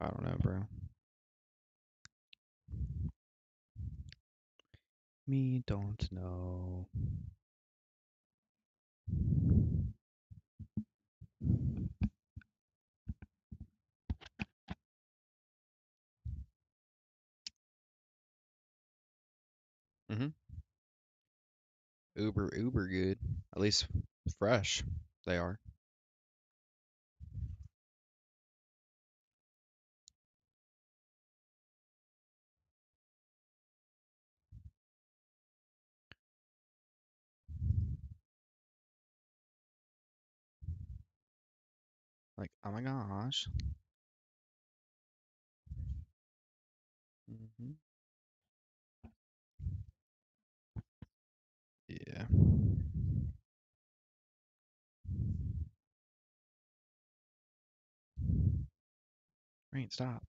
I don't know, bro. Me don't know. Mm-hmm. Uber good. At least fresh. They are. Like, oh my gosh. Mm-hmm. Yeah. Rain, stop.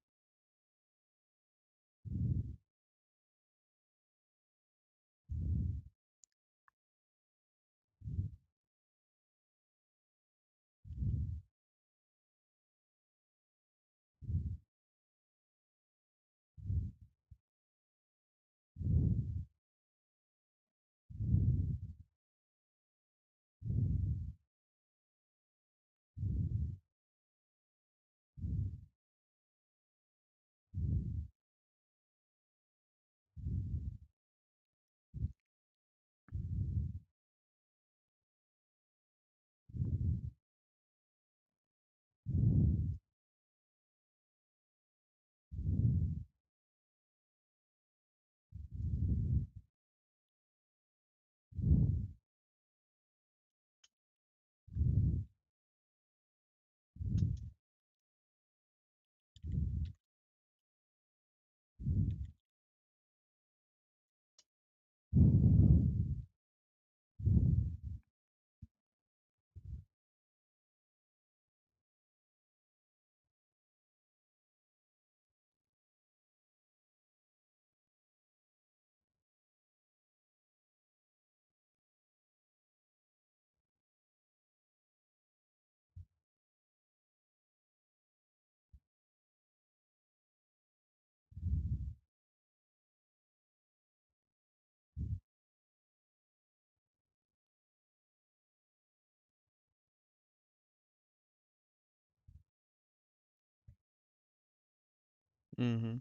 Mm-hmm.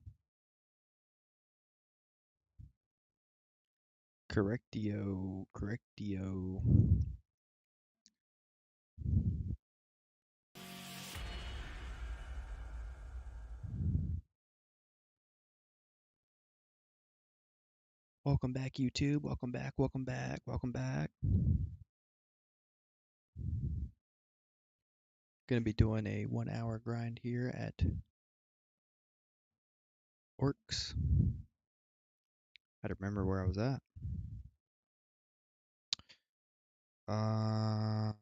Correctio. Correctio. Welcome back, YouTube. Welcome back. Welcome back. Welcome back. Gonna be doing a 1 hour grind here at Orcs. I don't remember where I was at. Uh,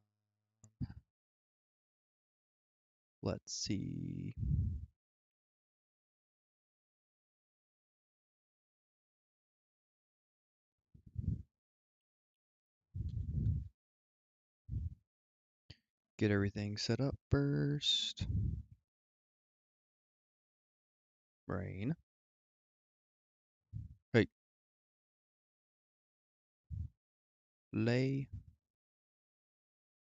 let's see. Get everything set up first. Rain. Hey, lay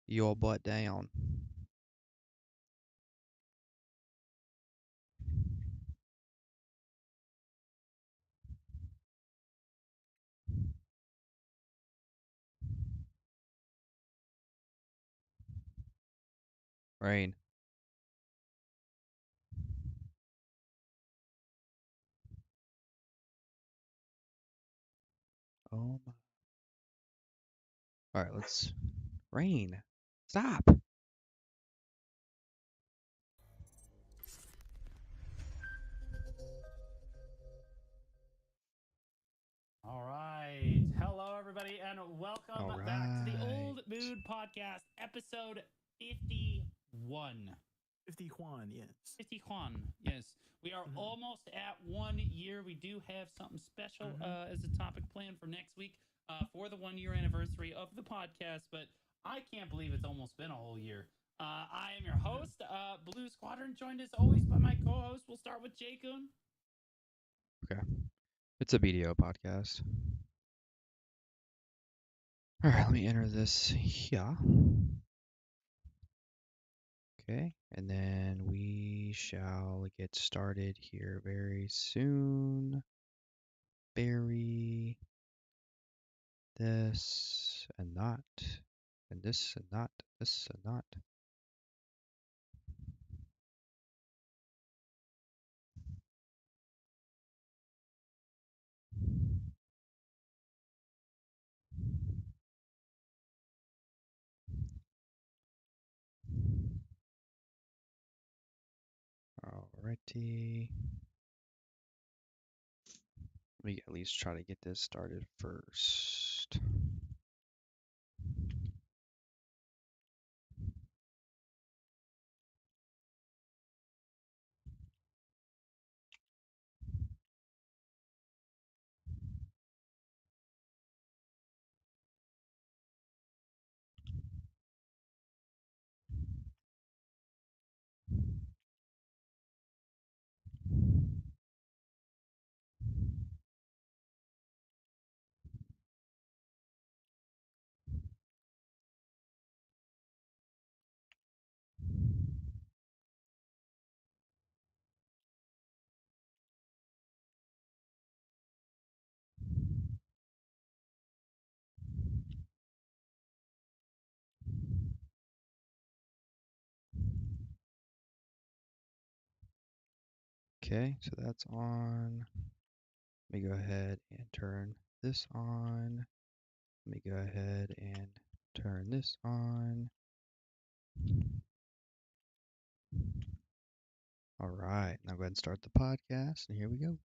your butt down. Rain. Oh my. All right, let's. Rain. Stop. All right. Hello, everybody, and welcome All back to the right. Old Mood Podcast, episode 51. 50 Juan, yes. 50 Juan, yes. We are almost at 1 year. We do have something special as a topic planned for next week for the 1 year anniversary of the podcast, but I can't believe it's almost been a whole year. I am your host, host, Blue Squadron, joined as always by my co-host. We'll start with Jay-kun. Okay. It's a BDO podcast. All right, let me enter this here. Okay, and then we shall get started here very soon. Bury this and not, and this and not, this and not. Alrighty. Let me at least try to get this started first. Okay, so that's on. Let me go ahead and turn this on. Let me go ahead and turn this on. All right, now go ahead and start the podcast, and here we go.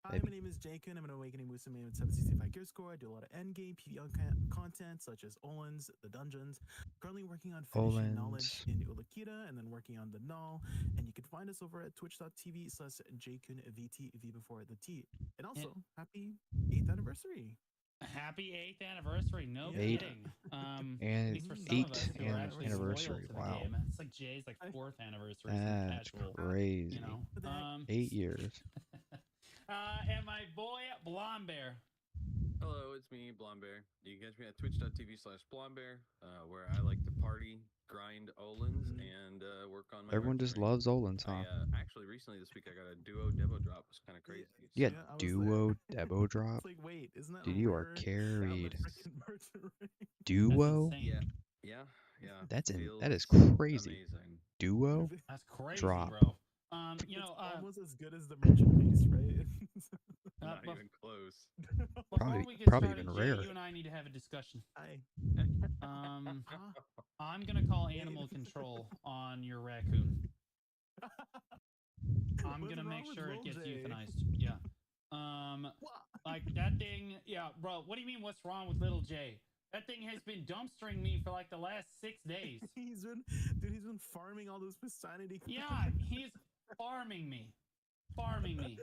Hi, my name is Jacob. I'm an Awakening Musume with 765 gear score. I do a lot of endgame PvE content such as Olens, the dungeons. Currently working on finishing knowledge in Ulakita and then working on the Null. And you can find us over at twitch.tv/JakunVT, before the T. And also, happy 8th anniversary. Happy 8th anniversary. No Eight. kidding. And At least for some of us who are actually anniversary. loyal to the Wow. game. It's like Jay's like 4th anniversary. That's casual, crazy. You know? 8 years. And my boy Blombear. Hello, it's me, Blombear. You can catch me at twitch.tv/Blombear, where I like to party, grind Olens, and work on my Everyone just mercenary. loves Olens, huh? Actually, recently this week I got a duo Devo drop. It's kind of crazy. You Yeah, got duo Devo drop? It's like, wait, isn't that Dude, you are rare? carried. Mercenary. Duo? Yeah. That is Feels crazy. Amazing. Duo? That's crazy, Drop. bro. You know, almost as good as the merchant piece, right? Not even close. Before we get Probably started, even Jay, rare. you and I need to have a discussion. Huh? I'm gonna call animal control on your raccoon. I'm What's gonna wrong make with sure it Lil gets J? euthanized. Yeah. Like that thing. Yeah, bro. What do you mean? What's wrong with little Jay? That thing has been dumpstering me for like the last 6 days. He's been farming all those Vicinity. Yeah, he's farming me. Farming me.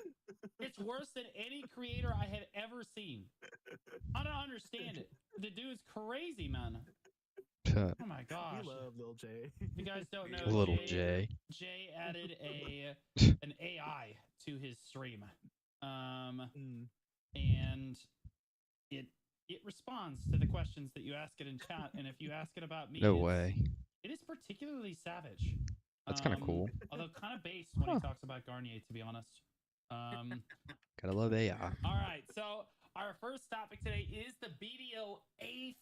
It's worse than any creator I have ever seen. I don't understand it. The dude's crazy, man. Oh my gosh. We love Lil J. If you guys don't know, Little J. Jay added an AI to his stream. And it responds to the questions that you ask it in chat. And if you ask it about me, No way. It is particularly savage. That's kind of cool. Although kind of based when he talks about Garnier, to be honest. Gotta love AI. All right, so our first topic today is the BDO 8th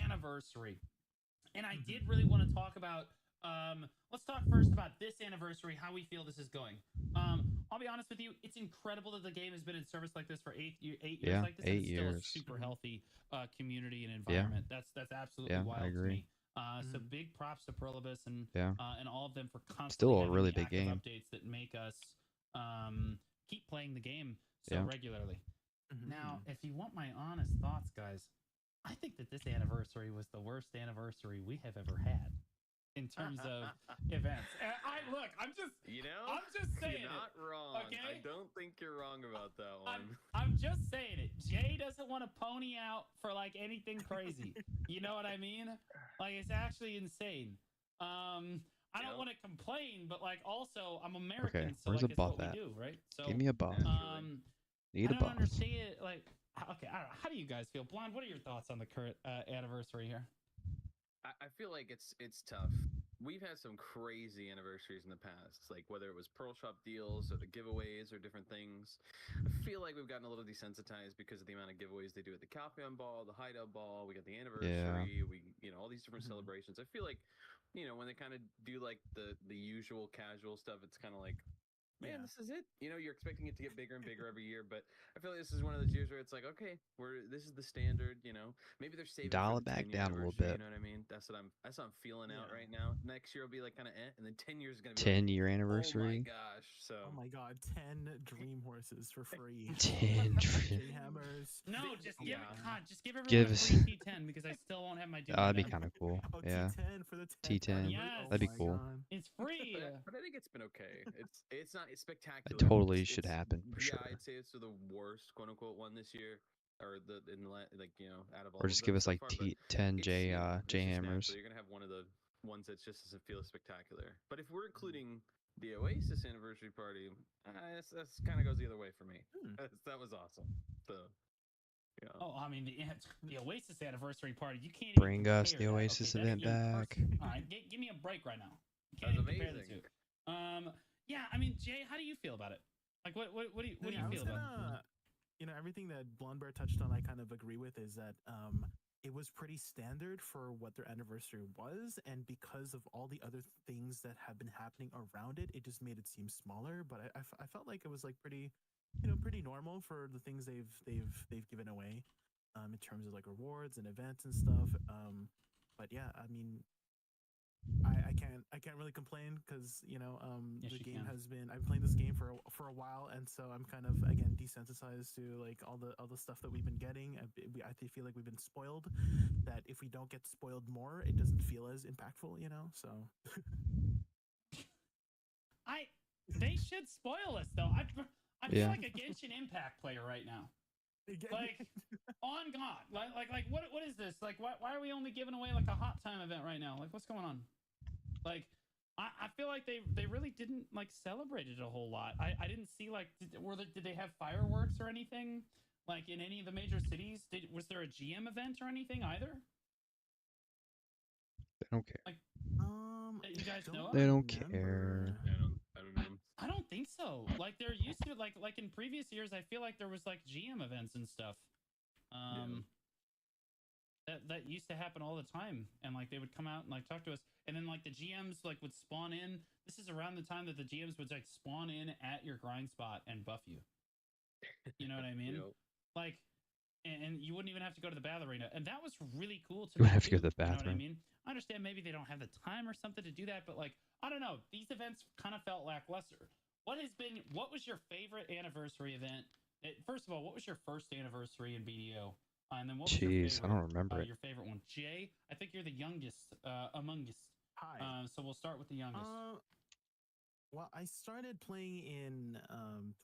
anniversary. And I did really want to talk about, let's talk first about this anniversary, how we feel this is going. I'll be honest with you, it's incredible that the game has been in service like this for 8 years like this. 8 it's years. Still a super healthy community and environment. That's absolutely wild I agree. to me. So big props to Perlibus and all of them for constantly Still a having really the big game. updates that make us keep playing the game so regularly. Now, if you want my honest thoughts, guys, I think that this anniversary was the worst anniversary we have ever had in terms of events. I'm just saying you're not wrong. Okay? I don't think you're wrong about that one. I'm just saying it. Jay doesn't want to pony out for like anything crazy. You know what I mean? Like it's actually insane. I don't Yep. want to complain, but like also I'm American, so where's like a it's what buff we at? do, right? So Give me a buff. um, Need I a don't buff. understand. Like, okay, I don't know. How do you guys feel? Blonde, what are your thoughts on the current anniversary here? I feel like it's tough. We've had some crazy anniversaries in the past, like whether it was Pearl Shop deals or the giveaways or different things. I feel like we've gotten a little desensitized because of the amount of giveaways they do at the Calpheon Ball, the Hideout Ball. We got the anniversary. We, all these different celebrations. I feel like, when they kind of do like the usual casual stuff, it's kind of like, man, this is it. You're expecting it to get bigger and bigger every year, but I feel like this is one of those years where it's like, okay, this is the standard. Maybe they're saving Dial for it the back 10-year down a little anniversary. bit. You know what I mean? That's what I'm feeling out right now. Next year will be like kind of, and then 10 years is gonna be 10-year like, anniversary. Oh my gosh! So. Oh my god, 10 dream horses for free. 10 J hammers. No, just give it. God, just give everyone Give a us- free T10 because I still won't have my dude. That'd be kind of cool. Oh, Yeah. T10 for the 10th T10. anniversary. Yes. That'd be my cool. God. It's free. But I think it's been okay. It's not spectacular. It totally It's- should it's- happen for yeah, sure. I'd say it's the worst quote unquote one this year, or out of all. Or just of give them us so like far, but 10 it's, J it's J just hammers. natural. You're gonna have one of the ones that just doesn't feel spectacular. But if we're including the Oasis anniversary party, that's kind of goes the other way for me. That was awesome. So. Yeah. Oh, I mean the Oasis anniversary party. You can't Bring even us compare the that. Oasis Okay, event back. All right, give me a break right now. You That can't was even compare the amazing. two. Yeah, I mean, Jay, how do you feel about it? Like, what do you feel about it? Everything that Blonde Bear touched on, I kind of agree with. Is that it was pretty standard for what their anniversary was, and because of all the other things that have been happening around it, it just made it seem smaller. But I felt like it was like pretty normal for the things they've given away, in terms of like rewards and events and stuff. But yeah, I mean, I can't really complain because Yes, the you game can. has been, I've been playing this game for a while, and so I'm kind of again desensitized to like all the stuff that we've been getting. I feel like we've been spoiled. That if we don't get spoiled more, it doesn't feel as impactful, So They should spoil us though. I feel Yeah. like a Genshin Impact player right now. Like on God, like what is this? Like why are we only giving away like a hot time event right now? Like what's going on? Like I feel like they really didn't like celebrate it a whole lot. I didn't see like did they have fireworks or anything like in any of the major cities? Was there a GM event or anything either? They don't care. Like that you guys know of? They don't care. I don't know. I don't think so. Like there used to like in previous years, I feel like there was like GM events and stuff. That used to happen all the time, and like they would come out and like talk to us, and then like the GMs like would spawn in. This is around the time that the GMs would like spawn in at your grind spot and buff you. You know what I mean? Yep. Like, and you wouldn't even have to go to the battle arena, and that was really cool to You me. have to go to too, the You know what I bathroom. mean? I understand maybe they don't have the time or something to do that, but like I don't know. These events kind of felt lackluster. What was your favorite anniversary event? First of all, what was your first anniversary in BDO? And then what was your Jeez, favorite, I don't remember it. your favorite one? Jay, I think you're the youngest among us. Hi. So we'll start with the youngest. Well, I started playing in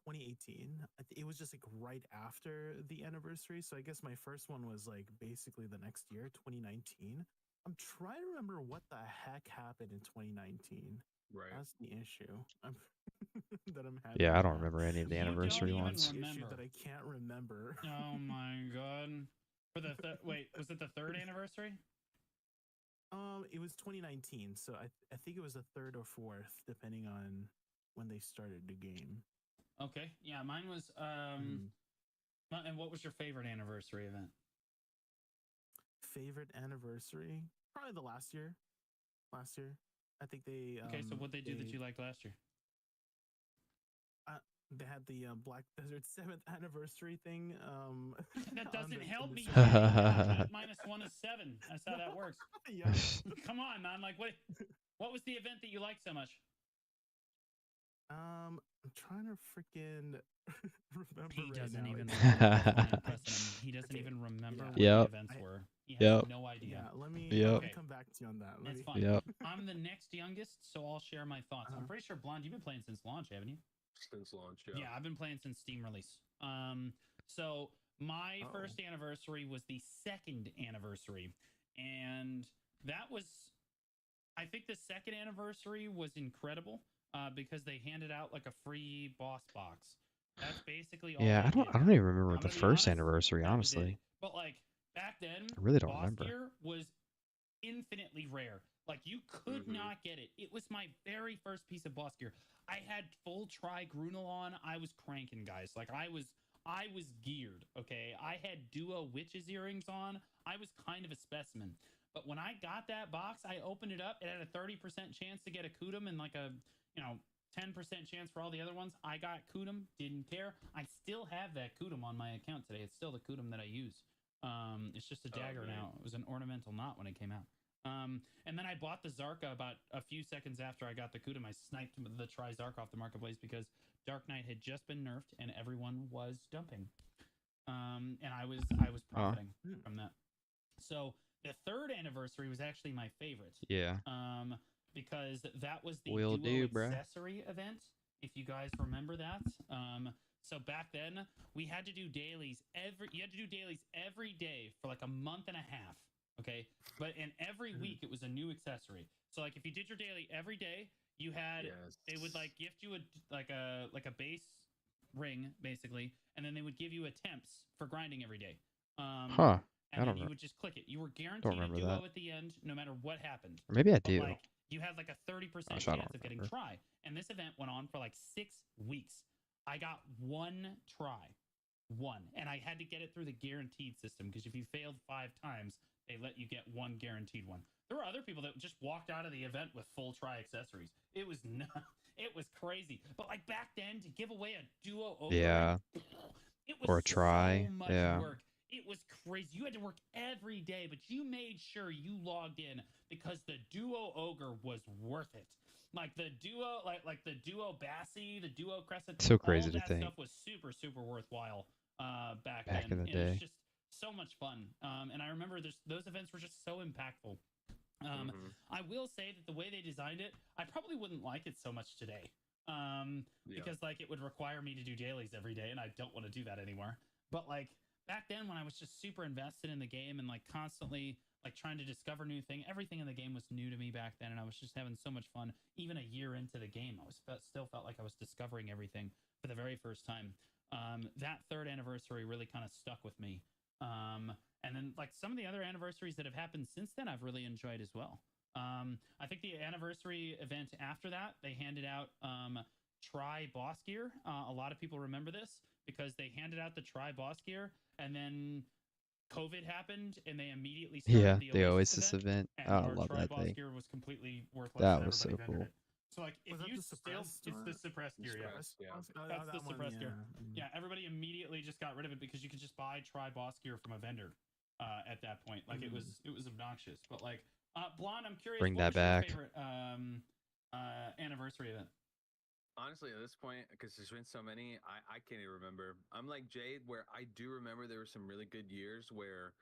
2018. It was just like right after the anniversary. So I guess my first one was like basically the next year, 2019. I'm trying to remember what the heck happened in 2019. Right. That's the issue that I'm having. Yeah, I don't now. remember any of the You don't anniversary even ones. The issue remember. that I can't remember. Oh my god! For the wait, was it the third anniversary? It was 2019, so I think it was the third or fourth, depending on when they started the game. Okay, yeah, mine was. And what was your favorite anniversary event? Favorite anniversary? Probably the last year. Last year, I think they. Okay, so what they do that you liked last year? They had the Black Desert 7th anniversary thing. That doesn't help me. the- Yeah, -1 is 7. That's how that works. Yeah. Come on, man. Like, what was the event that you liked so much? I'm trying to freaking remember. He right doesn't now. even It's- remember. That's why I'm pressing him. He doesn't Okay, even remember yeah. what the events were. He has no idea. Yeah, let me Okay. come back to you on that. That's me- fine. Yep. I'm the next youngest, so I'll share my thoughts. I'm pretty sure, Blonde, you've been playing since launch, haven't you? Since launch, Yeah, I've been playing since Steam release. So my first anniversary was the second anniversary, and that was I think the second anniversary was incredible because they handed out like a free boss box. That's basically all Yeah, they did. I don't even remember I'm the gonna be first honest, anniversary, that was it. honestly. But like back then, I really don't boss remember. gear was infinitely rare. Like you could not get it. It was my very first piece of boss gear. I had full tri Grunel on. I was cranking, guys. Like I was geared. Okay, I had duo witches earrings on. I was kind of a specimen. But when I got that box, I opened it up. It had a 30% chance to get a Kudum and like a 10% chance for all the other ones. I got Kudum. Didn't care. I still have that Kudum on my account today. It's still the Kudum that I use. It's just a dagger now. It was an ornamental knot when it came out. And then I bought the Zarka about a few seconds after I got the Kudum. I sniped the Tri-Zark off the marketplace because Dark Knight had just been nerfed and everyone was dumping. And I was profiting from that. So the third anniversary was actually my favorite. Yeah. Because that was the Will duo do, bruh. accessory event, if you guys remember that. So back then we had to do dailies every day for like a month and a half. Okay. But in every week it was a new accessory. So like if you did your daily every day, you had they would like gift you a base ring basically, and then they would give you attempts for grinding every day. And then you would just click it. You were guaranteed a duo at the end, no matter what happened. Or maybe I but do. Like you had like a 30% chance of getting try. And this event went on for like 6 weeks. I got 1 try. 1. And I had to get it through the guaranteed system because if you failed 5 times, they let you get 1 guaranteed one. There were other people that just walked out of the event with full try accessories. It was it was crazy. But like back then, to give away a duo ogre, it was or a try. So much work. It was crazy. You had to work every day, but you made sure you logged in because the duo ogre was worth it. Like the duo, like the duo Bassi, the duo Crescent. So crazy all to that think. Stuff was super worthwhile back in then. the day. It was just so much fun. And I remember those events were just so impactful. I will say that the way they designed it, I probably wouldn't like it so much today. Because like it would require me to do dailies every day, and I don't want to do that anymore. But like back then, when I was just super invested in the game and like constantly like trying to discover new thing, everything in the game was new to me back then, and I was just having so much fun. Even a year into the game, still felt like I was discovering everything for the very first time. That third anniversary really kind of stuck with me. And then like some of the other anniversaries that have happened since then, I've really enjoyed as well. I think the anniversary event after that, they handed out Try Boss Gear. A lot of people remember this because they handed out the Try Boss Gear, and then COVID happened, and they immediately started the Oasis event. And I our love Try that Boss thing. Gear was completely worthless. That was so cool. It. So like, if you still, it's the suppressed gear. That's the suppressed gear. Yeah, everybody immediately just got rid of it because you could just buy Try Boss Gear from a vendor at that point. Like it was obnoxious. But like, Blonde, I'm curious. Bring what that was back. Your favorite anniversary event? Honestly, at this point, because there's been so many, I can't even remember. I'm like Jade, where I do remember there were some really good years where,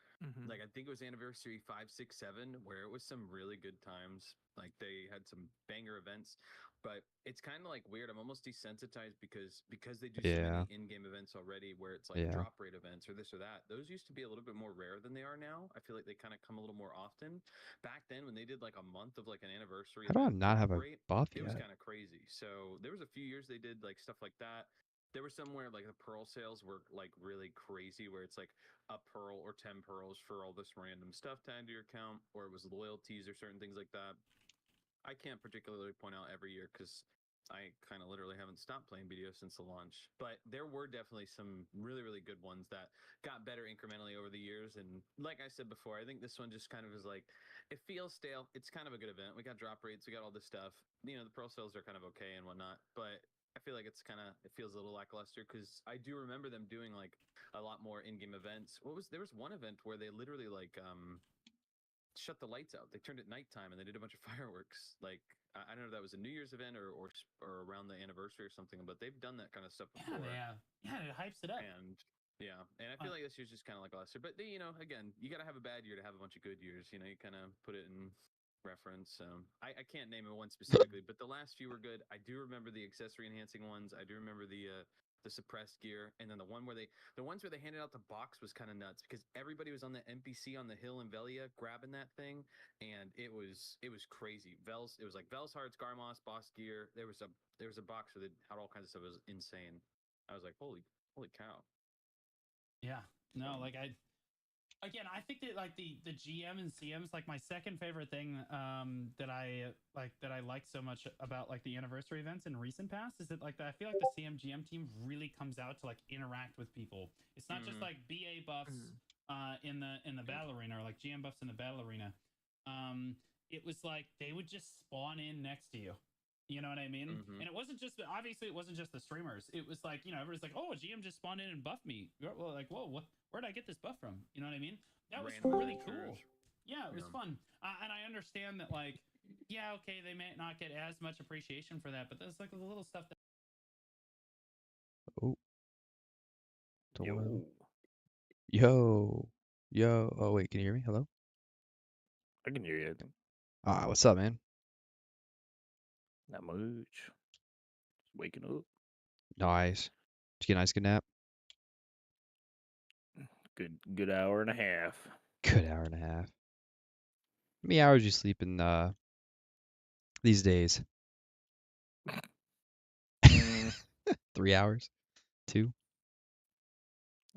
like, I think it was anniversary 5, 6, 7, where it was some really good times. Like, they had some banger events, but it's kind of like weird. I'm almost desensitized because they do so many in-game events already, where it's like drop rate events or this or that. Those used to be a little bit more rare than they are now. I feel like they kind of come a little more often. Back then, when they did like a month of like an anniversary, how do I not have a buff yet? It was kind of crazy. So there was a few years they did like stuff like that. There were somewhere like the pearl sales were like really crazy, where it's like a pearl or 10 pearls for all this random stuff to add to your account, or it was loyalties or certain things like that. I can't particularly point out every year because I kind of literally haven't stopped playing BDO since the launch. But there were definitely some really, really good ones that got better incrementally over the years. And like I said before, I think this one just kind of is like, it feels stale. It's kind of a good event. We got drop rates, we got all this stuff. You know, the pro sales are kind of okay and whatnot. But I feel like it feels a little lackluster because I do remember them doing like a lot more in-game events. There was one event where they literally like shut the lights out. They turned it nighttime and they did a bunch of fireworks. Like I don't know if that was a New Year's event or around the anniversary or something, but they've done that kind of stuff before. Yeah, it hypes it up. And I feel like this year's just kind of like last year. But you know, again, you got to have a bad year to have a bunch of good years. You know, you kind of put it in reference. I can't name one specifically, but the last few were good. I do remember the accessory enhancing ones. I do remember the the suppressed gear, and then the ones where they handed out the box was kind of nuts because everybody was on the NPC on the hill in Velia grabbing that thing, and it was crazy. It was like Vel's Hearts, Garmos, boss gear. There was a box where they had all kinds of stuff. It was insane. I was like, holy cow. Yeah. No, like I think that like the GM and CMs, like my second favorite thing that I like so much about like the anniversary events in recent past is that like I feel like the CM GM team really comes out to like interact with people. It's not just like BA buffs in the battle arena, or like GM buffs in the battle arena. It was like they would just spawn in next to you. You know what I mean? And it wasn't just obviously it wasn't just the streamers. It was like, you know, everybody's like, oh, a GM just spawned in and buffed me. Well, like, whoa, where'd I get this buff from? You know what I mean? That was really cool. Yeah, it was fun. And I understand that, like, yeah, okay, they may not get as much appreciation for that, but there's like the little stuff that. Oh. Yo. Yo. Oh, wait, can you hear me? Hello? I can hear you, I think. What's up, man? Not much. Just waking up. Nice. Did you get a nice good nap? Good hour and a half. Good hour and a half. How many hours you sleep in these days? 3 hours? 2?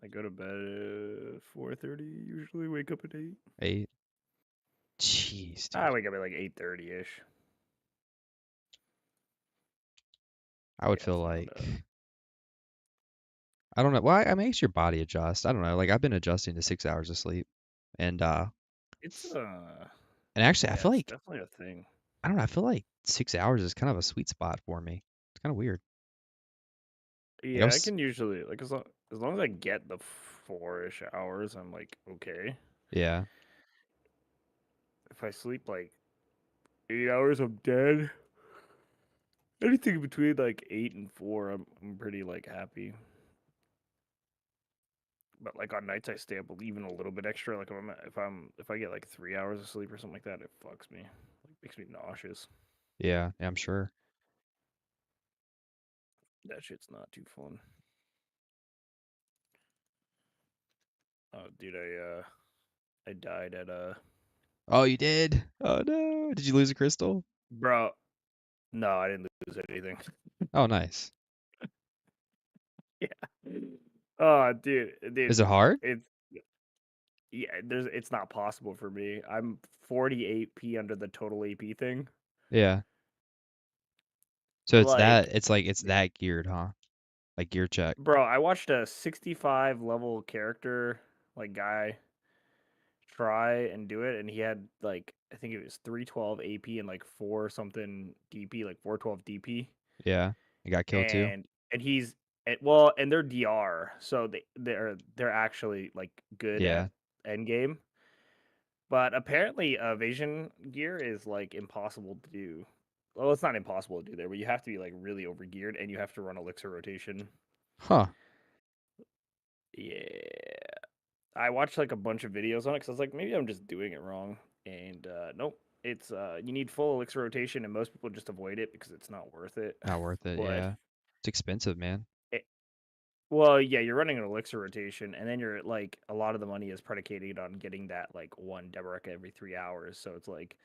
I go to bed at 4:30 usually, wake up at 8. 8? Jeez, dude. I wake up at like 8:30-ish. I would feel like I don't know. Well, I makes your body adjust. I don't know. Like I've been adjusting to 6 hours of sleep, and it's actually I yeah, feel it's like definitely a thing. I don't know. I feel like 6 hours is kind of a sweet spot for me. It's kind of weird. Like Yeah, I can usually like as long as I get the 4-ish hours, I'm like okay. Yeah. If I sleep like 8 hours, I'm dead. Anything between like 8 and 4, I'm pretty like happy. But like on nights I stay up even a little bit extra. Like if I get like 3 hours of sleep or something like that, it fucks me. Like makes me nauseous. Yeah, I'm sure. That shit's not too fun. Oh, dude, I died at Oh, you did? Oh no. Did you lose a crystal? bro. No, I didn't lose anything. Oh, nice. Yeah. Oh, dude, Is it hard? it's yeah. It's not possible for me. I'm 48p under the total AP thing. Yeah. So it's Like, that geared, huh? Like gear check. bro, I watched a 65 level character like guy try and do it, and he had like I think it was 312 AP and like 4 something DP, like 412 DP. Yeah. You got killed too. And he's well, and they're DR, so they're actually like good Yeah. at end game. But apparently, evasion gear is like impossible to do. Well, it's not impossible to do there, but you have to be like really overgeared, and you have to run elixir rotation. Huh. Yeah, I watched like a bunch of videos on it because I was like, maybe I'm just doing it wrong. And nope, it's you need full elixir rotation, and most people just avoid it because it's not worth it. Not worth it. But Yeah. It's expensive, man. well, yeah, you're running an elixir rotation, and then you're like a lot of the money is predicated on getting that like one Deborah every 3 hours. So it's like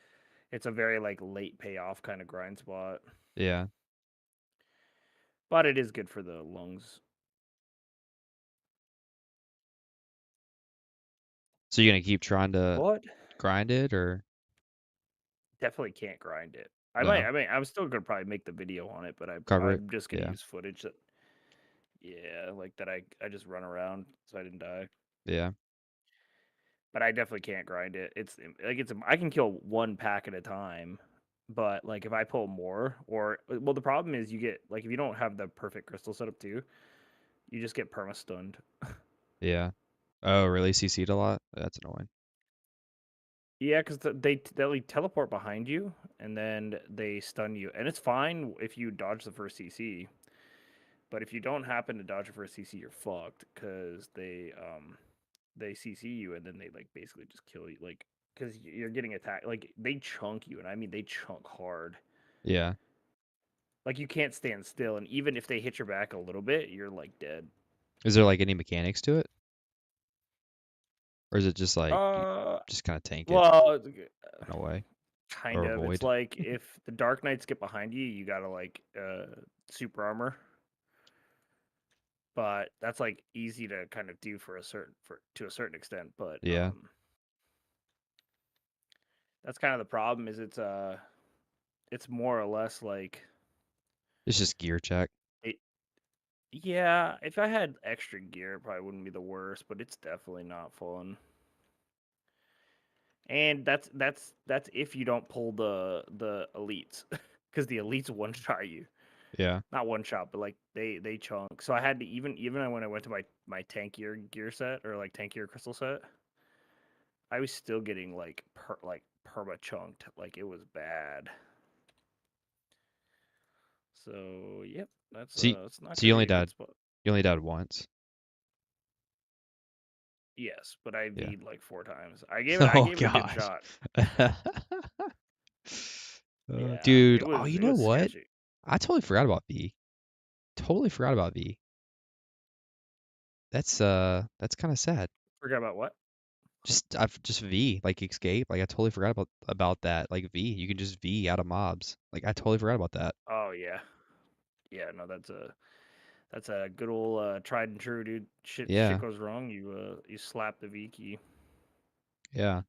it's a very like late payoff kind of grind spot. Yeah. But it is good for the lungs. So you're gonna keep trying to What? grind it, or Definitely can't grind it. no? I mean, I'm still gonna probably make the video on it, but Cover it. I'm just gonna Yeah. use footage that, yeah, like that I just run around so I didn't die. Yeah. But I definitely can't grind it. It's like I can kill one pack at a time, but like if I pull more or well, the problem is you get like if you don't have the perfect crystal setup too, you just get perma stunned. Yeah. Oh, really? CC'd a lot? That's annoying. Yeah, because they like teleport behind you and then they stun you, and it's fine if you dodge the first CC, but if you don't happen to dodge the first CC, you're fucked because they CC you and then they like basically just kill you, like because you're getting attacked. Like they chunk you, and I mean they chunk hard. Yeah. Like you can't stand still, and even if they hit your back a little bit, you're like dead. Is there like any mechanics to it, or is it just like you Uh, just kind of tank it well, in a way kind or of. It's avoid? like if the Dark Knights get behind you, you gotta like super armor. But that's like easy to kind of do to a certain extent. But Yeah, that's kind of the problem. Is it's more or less like it's just gear check. it. Yeah, if I had extra gear, it probably wouldn't be the worst. But it's definitely not fun. And that's if you don't pull the elites, because the elites one shot you. Yeah. Not one shot, but like they chunk. So I had to even when I went to my tankier gear set or like tankier crystal set, I was still getting like perma chunked. Like it was bad. So yep, So you, it's not so gonna be a good spot. you only died once. Yes, but I Yeah. V'd like 4 times. I Oh gave it a good gosh. shot. Yeah, Dude, oh, you it know was what? sketchy. I totally forgot about V. Totally forgot about V. That's kind of sad. Forgot about what? I've just V, like escape. Like I totally forgot about that. Like V, you can just V out of mobs. Like I totally forgot about that. Oh yeah, yeah. No, that's a good old tried and true, dude. Shit Yeah. goes wrong. You slap the V key. Yeah.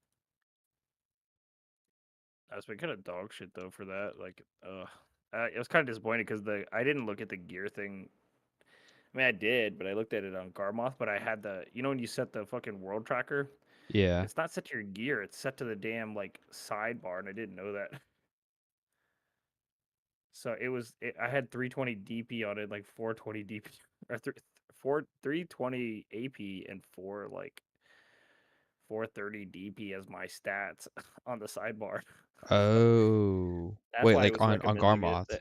That's been kind of dog shit though for that. Like, it was kind of disappointing because I didn't look at the gear thing. I mean, I did, but I looked at it on Garmoth. But I had when you set the fucking world tracker, Yeah. it's not set to your gear. It's set to the damn like sidebar, and I didn't know that. So I had 320 DP on it, like 420 DP, or 320 AP and 430 DP as my stats on the sidebar. Oh. That's Wait, why it like was on recommending it. Garmoth.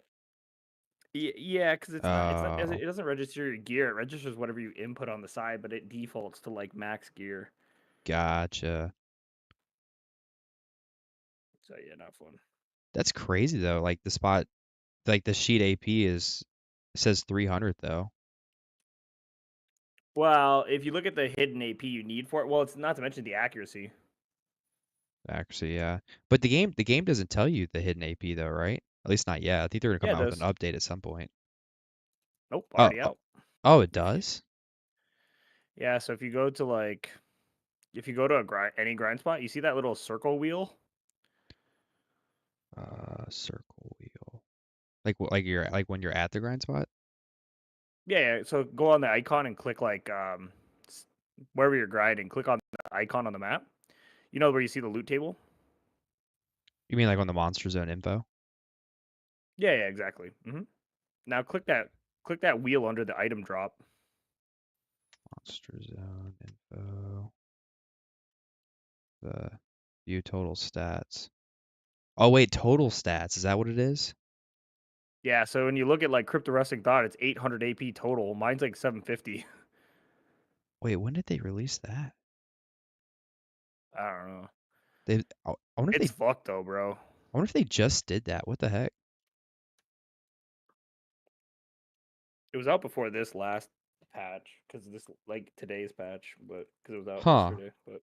Yeah, because it's not Oh, it doesn't register your gear. It registers whatever you input on the side, but it defaults to like max gear. gotcha. So yeah, not fun. That's crazy though. Like the spot, like the sheet AP it says 300 though. Well, if you look at the hidden AP you need for it, well, it's not to mention the accuracy. Actually, yeah. But the game doesn't tell you the hidden AP though, right? At least not yet. I think they're gonna Yeah, come it out with an does. update at some point. Nope, Oh, already out. oh, it If you, does? yeah, so if you go to any grind spot, you see that little circle wheel? Circle wheel. Like you're like when you're at the grind spot? Yeah, so go on the icon and click wherever you're grinding, click on the icon on the map. You know where you see the loot table? You mean like on the Monster Zone info? Yeah, exactly. Now click that wheel under the item drop. Monster Zone info. The view total stats. Oh wait, total stats. Is that what it is? Yeah, so when you look at like Crypto Wrestling Thought, it's 800 AP total. Mine's like 750. Wait, when did they release that? I don't know. I wonder if It's fucked though, bro. they just did that. What the heck? It was out before this last patch because this like today's patch, but because it was out Huh. yesterday. But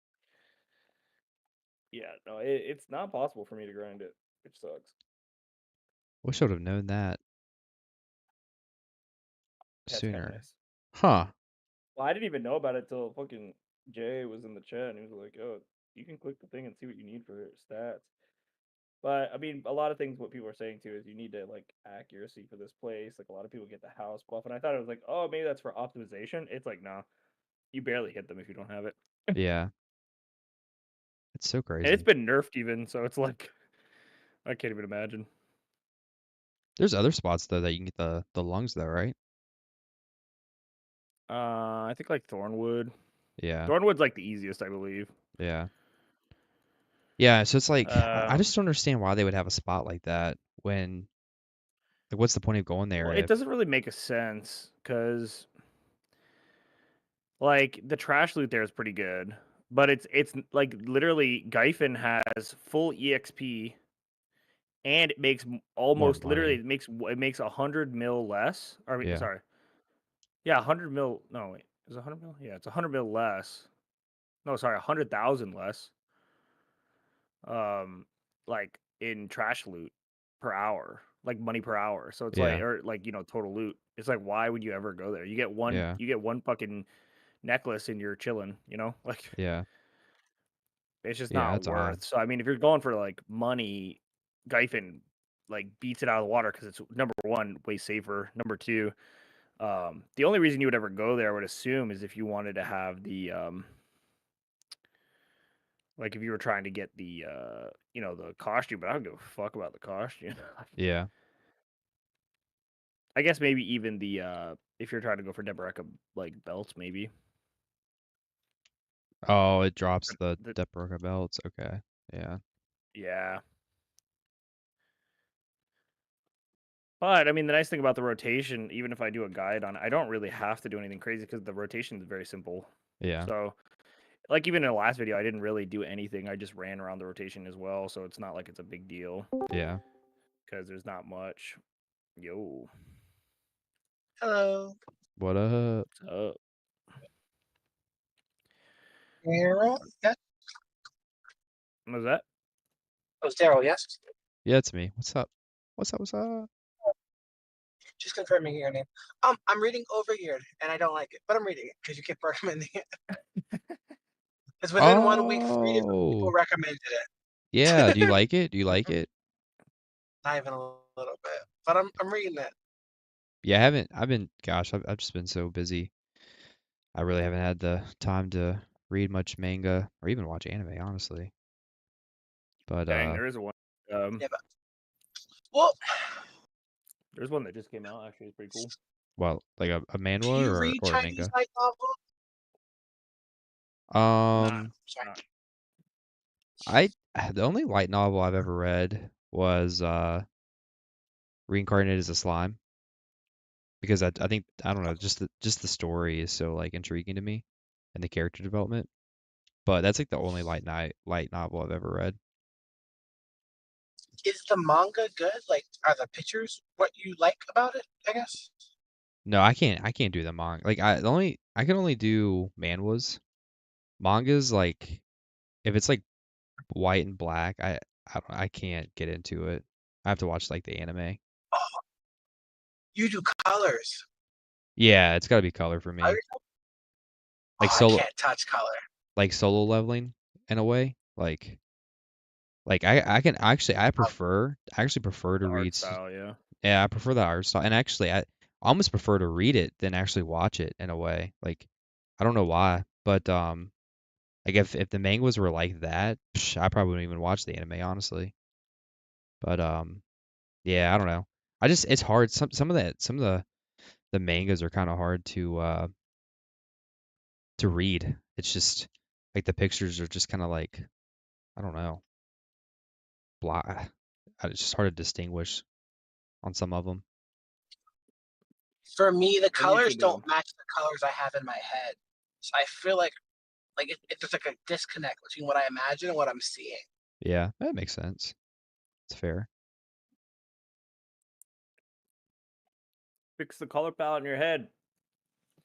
yeah, no, it's not possible for me to grind it, which sucks. Wish I would have known that That's kind of sooner. nice. Huh. Well, I didn't even know about it till fucking Jay was in the chat and he was like, "Oh, you can click the thing and see what you need for stats." But I mean, a lot of things what people are saying too is you need to like accuracy for this place. Like a lot of people get the house buff, and I thought it was like, oh, maybe that's for optimization. It's like, nah, you barely hit them if you don't have it. Yeah. It's so And it's crazy. been nerfed even, so it's like I can't even imagine. There's other spots though that you can get the lungs though, right? I think like Thornwood. Yeah. Thornwood's like the easiest, I believe. Yeah. Yeah, so it's like I Uh, just don't understand why they would have a spot like that when like what's the point of going there well, it if doesn't really make a sense because like the trash loot there is pretty good, but it's like literally Gyfin has full EXP and it makes almost literally money. it makes 100 mil less. Or I mean, Yeah. sorry, yeah, 100 mil. No, wait, is it 100 mil? Yeah, it's 100 mil less. No, sorry, 100,000 less. Like in trash loot per hour, like money per hour. So it's like, Yeah. or like total loot. It's like, why would you ever go there? You get Yeah. one fucking necklace and you're chilling. Like Yeah. it's just Yeah, not that's odd. worth. So I mean, if you're going for like money, Gyfin like beats it out of the water because it's number one, way safer. Number two, the only reason you would ever go there, I would assume, is if you wanted to have the like if you were trying to get the the costume, but I don't give a fuck about the costume. Yeah. I guess maybe even the if you're trying to go for Deboreka like belts, maybe. Oh, it drops But the Deboreka belts. Okay. Yeah. yeah. But I mean, the nice thing about the rotation, even if I do a guide on it, I don't really have to do anything crazy because the rotation is very simple. Yeah. So, like even in the last video, I didn't really do anything. I just ran around the rotation as well, so it's not like it's a big deal Yeah. because there's not much. Yo, Hello. What up? what's up? Daryl? Yes. What was that? Oh, it's Daryl, yes? Yeah, it's me. What's up? What's up? What's up? Just confirming your name. I'm reading Overgeared, and I don't like it, but I'm reading it because you keep recommending it. Because within 1 week, 3 different people Oh. recommended it. Yeah. Do you like it? Do you like it? Not even a little bit, but I'm reading it. Yeah, I've just been so busy. I really haven't had the time to read much manga or even watch anime, honestly. But Dang, there is a one. Yeah, but well, There's one that just came out. Actually, it's pretty cool. well, like a do manhwa you read or a Chinese manga? light novels? Nah, Sorry. I the only light novel I've ever read was Reincarnated as a Slime because I think I don't know, just the story is so like intriguing to me and the character development. But that's like the only light novel I've ever read. Is the manga good? Like, are the pictures what you like about it? I guess. No, I can't do the manga. Like I can only do manhwas. Mangas like if it's like white and black, I can't get into it. I have to watch like the anime. Oh, you do colors. Yeah, it's got to be color for me. Oh, Like I can't touch color. solo leveling in a way. Like I can actually I actually prefer to the art read style, yeah. yeah, I prefer the art style and actually I almost prefer to read it than actually watch it in a way. Like I don't know why, but like if the mangas were like that, I probably wouldn't even watch the anime honestly. But yeah, I don't know. I just it's hard. Some of the mangas are kind of hard to read. It's just like the pictures are just kind of like I don't know, blah. It's just hard to distinguish on some of them. For me, the Then you colors should don't match the colors I have in my head. So I feel like there's like a disconnect between what I imagine and what I'm seeing. Yeah, that makes sense. It's fair. fix the color palette in your head.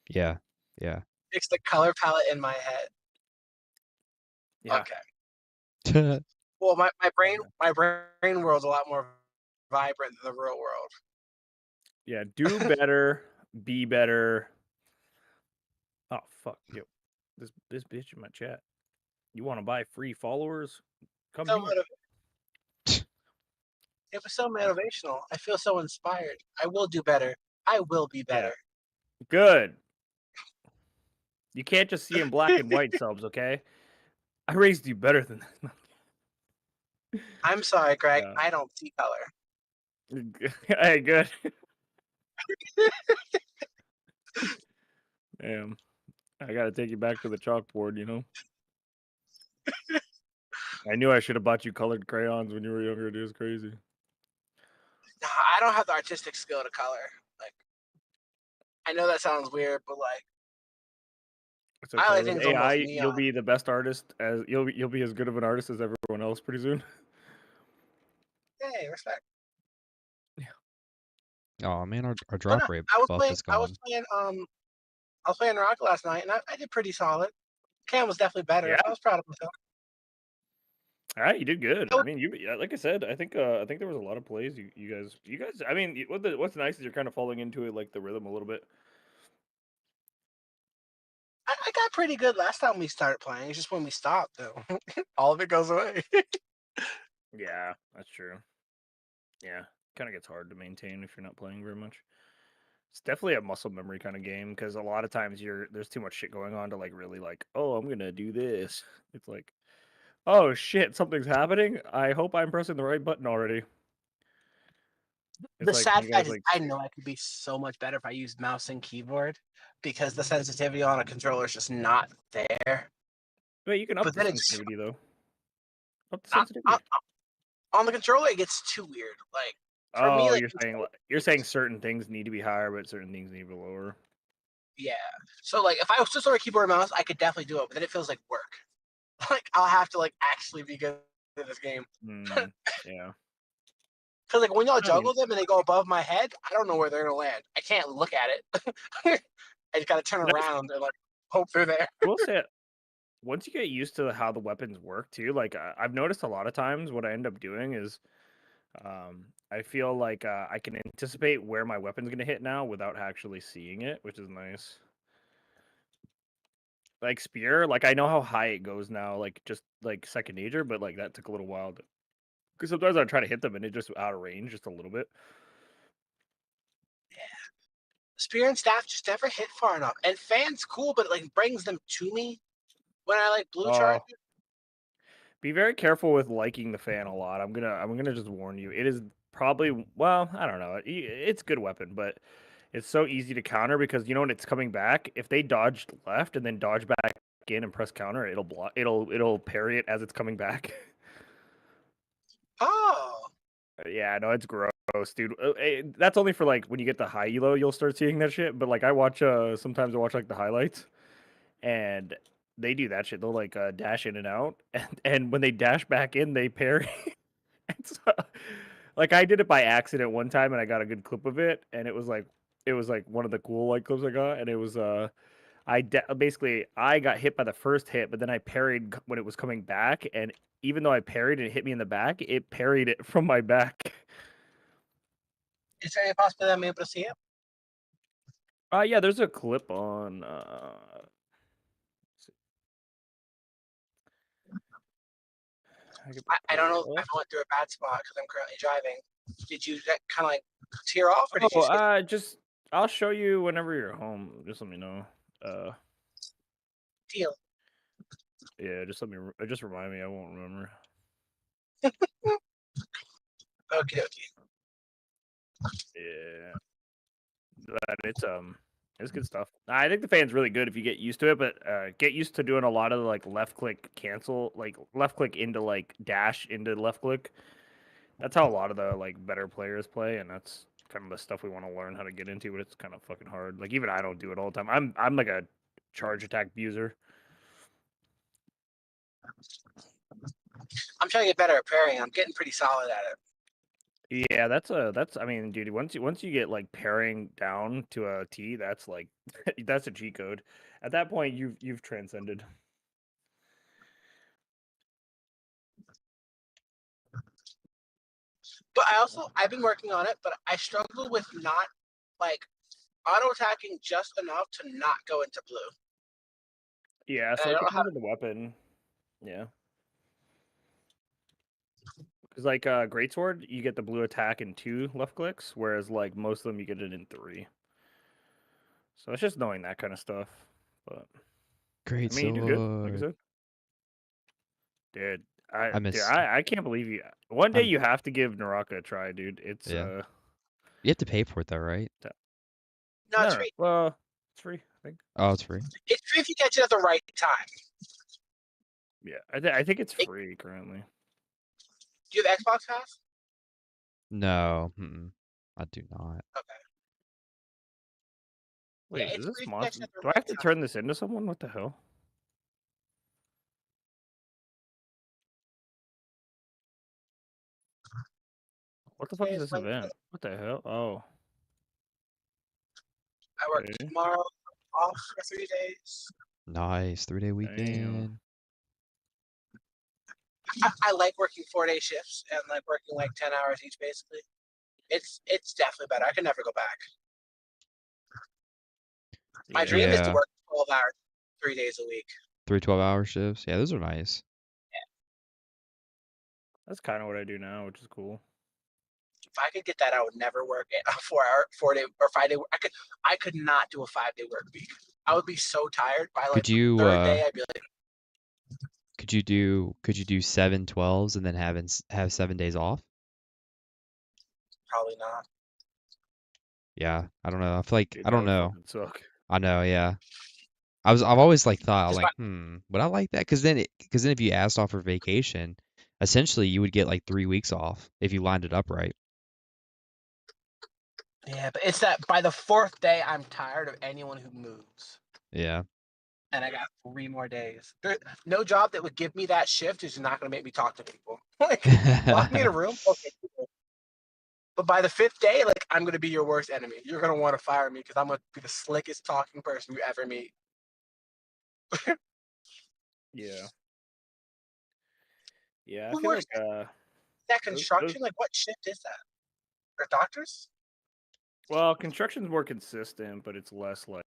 Yeah, yeah. Fix the color palette in my head. Yeah. Okay. Well, my brain world's a lot more vibrant than the real world. Yeah, do better, be better. Oh fuck, yo, this bitch in my chat. You want to buy free followers? Come So here. it was so motivational. I feel so inspired. I will do better. I will be better. Yeah. Good. You can't just see in black and white subs, okay? I raised you better than that. I'm sorry, Greg. I don't see color. Hey, good. Damn. I gotta take you back to the chalkboard, you know? I knew I should have bought you colored crayons when you were younger. It was crazy. Nah, I don't have the artistic skill to color. Like, I know that sounds weird, but like, It's okay. I like With things AI, almost you'll neon. be the best artist as you'll be as good of an artist as everyone else pretty soon. Hey, respect. Oh man, our But drop no, rate I was buff playing. is I was gone. playing. I was playing Rock last night, and I did pretty solid. Cam was definitely better. Yeah. I was proud of myself. All right, you did good. I I was- mean, like I said, I think there was a lot of plays. You guys. I mean, what's nice is you're kind of falling into it like the rhythm a little bit. I got pretty good last time we started playing. It's just when we stopped, though, all of it goes away. Yeah, that's true. Yeah, kind of gets hard to maintain if you're not playing very much. It's definitely a muscle memory kind of game because a lot of times there's too much shit going on to like really like, oh, I'm gonna do this. It's like, oh shit, something's happening. I hope I'm pressing the right button already. It's The like sad you guys fact is, like, I know I could be so much better if I used mouse and keyboard because the sensitivity on a controller is just not there. wait, you can up But the then it's sensitivity though. Up the I, sensitivity. on the controller, it gets too weird. Like for me, Oh, like you're saying certain things need to be higher, but certain things need to be lower. yeah. So like if I was just on a keyboard and mouse, I could definitely do it, but then it feels like work. Like I'll have to like actually be good at this game. Yeah. Because like when y'all I mean, juggle them and they go above my head, I don't know where they're gonna land. I can't look at it. I just gotta turn that's around and like hope they're there. I will say once you get used to how the weapons work too, like I've noticed a lot of times what I end up doing is I feel like I can anticipate where my weapon's gonna hit now without actually seeing it, which is nice. Like spear, like I know how high it goes now, like just like second nature, but like that took a little while because sometimes I try to hit them and it just out of range just a little bit. Spear and staff just never hit far enough. And fan's cool, but it like brings them to me when I like blue charge. Oh, be very careful with liking the fan a lot. I'm gonna just warn you. It is probably well, I don't know. It's a good weapon, but it's so easy to counter because you know when it's coming back, if they dodge left and then dodge back in and press counter, it'll block. It'll parry it as it's coming back. Oh, Yeah, no, it's gross, dude. That's only for like when you get the high elo, you'll start seeing that shit. But like I watch, sometimes I watch like the highlights, and they do that shit. They'll like dash in and out, and when they dash back in, they parry. It's, like I did it by accident one time, and I got a good clip of it, and it was like one of the cool like clips I got, and it was basically I got hit by the first hit, but then I parried when it was coming back, and even though I parried and it hit me in the back, it parried it from my back. is there any possibility I'm able to see it? Yeah, there's a clip on. I don't know if I went through a bad spot because I'm currently driving. Did you kind of like tear off, or did you Oh, skip? just I'll show you whenever you're home. Just let me know. Deal. Yeah, just remind me. I won't remember. Okay, okay. Yeah, but it's good stuff. I think the fan's really good if you get used to it, but get used to doing a lot of like left click cancel, like left click into like dash into left click. That's how a lot of the like better players play, and that's kind of the stuff we want to learn how to get into. But it's kind of fucking hard. Like even I don't do it all the time. I'm like a charge attack abuser. I'm trying to get better at parrying. I'm getting pretty solid at it. Yeah, that's I mean, dude, once you get like pairing down to a T, that's like that's a cheat code. At that point, you've transcended. But I've been working on it, but I struggle with not like auto attacking just enough to not go into blue. Yeah, And so I it don't know how. depends on the weapon. Yeah, because like greatsword, you get the blue attack in 2 left clicks, whereas like most of them you get it in 3. So it's just knowing that kind of stuff. But Great I mean, you did good, like I sword. said, dude. I missed. I can't believe you. One day I'm you have to give Naraka a try, dude. It's yeah. You have to pay for it though, right? No, it's free. Well, it's free, I think. Oh, it's free. It's free if you catch it at the right time. Yeah, I think it's free currently. Do you have Xbox Pass? No, I do not. Okay. Wait, Yeah, is it's this free if you catch monster? it at the Do I right have to time. turn this into someone? What the hell? What the fuck is It's this Wednesday. event? What the hell? Oh. I work Okay. tomorrow, off for 3 days. Nice 3-day Damn. weekend. I like working 4-day shifts and like working like 10 hours each, basically. It's definitely better. I could never go back. My dream is to Yeah. work 12 hours, 3 days a week. 3 12-hour shifts. Yeah, those are nice. That's kind of what I do now, which is cool. If I could get that, I would never work a 4-day or 5-day. I could not do a 5-day work week. I would be so tired by like Could you the third day. I'd be like, could you do 7 12s and then have 7 days off? probably not. Yeah, I don't know. I feel like Dude, I that don't would know. fucking suck. I know, yeah. I've always like thought Because like, would I like that? Because then if you asked off for vacation, essentially you would get like 3 weeks off if you lined it up right. yeah, but it's that by the fourth day, I'm tired of anyone who moves. Yeah. And I got 3 more days. No job that would give me that shift is not going to make me talk to people. Like, lock me in a room. Okay. Cool. But by the 5th day, like, I'm going to be your worst enemy. You're going to want to fire me because I'm going to be the slickest talking person you ever meet. Yeah. Yeah, I Who feel works like that construction? Like, what shift is that? For doctors? well, construction's more consistent, but it's less like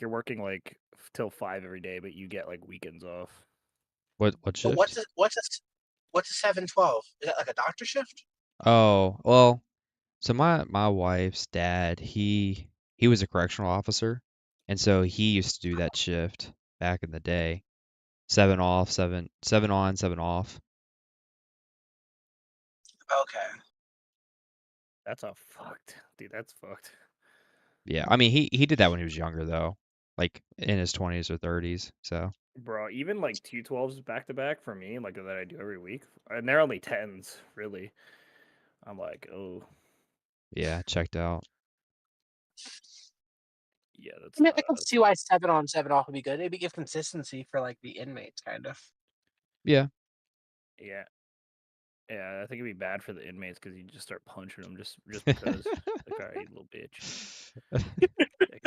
you're working like till 5 every day, but you get like weekends off. What But shift? what's a 7/12? Is that like a doctor shift? Oh, well, so my wife's dad, he was a correctional officer, and so he used to do that shift back in the day. 7 off, 7 on, 7 off. Okay. That's a fucked, dude. That's fucked. Yeah, I mean he did that when he was younger though, like in his 20s or 30s. So Bro, even like 2 12s back to back for me, like that I do every week, and they're only 10s, really. I'm like, oh, yeah, checked out. yeah, that's I mean, I not. can see why 7 on, 7 off would be good. Maybe give consistency for like the inmates, kind of. Yeah. Yeah, yeah. I think it'd be bad for the inmates because you just start punching them just because. Like, all right, you little bitch. Like,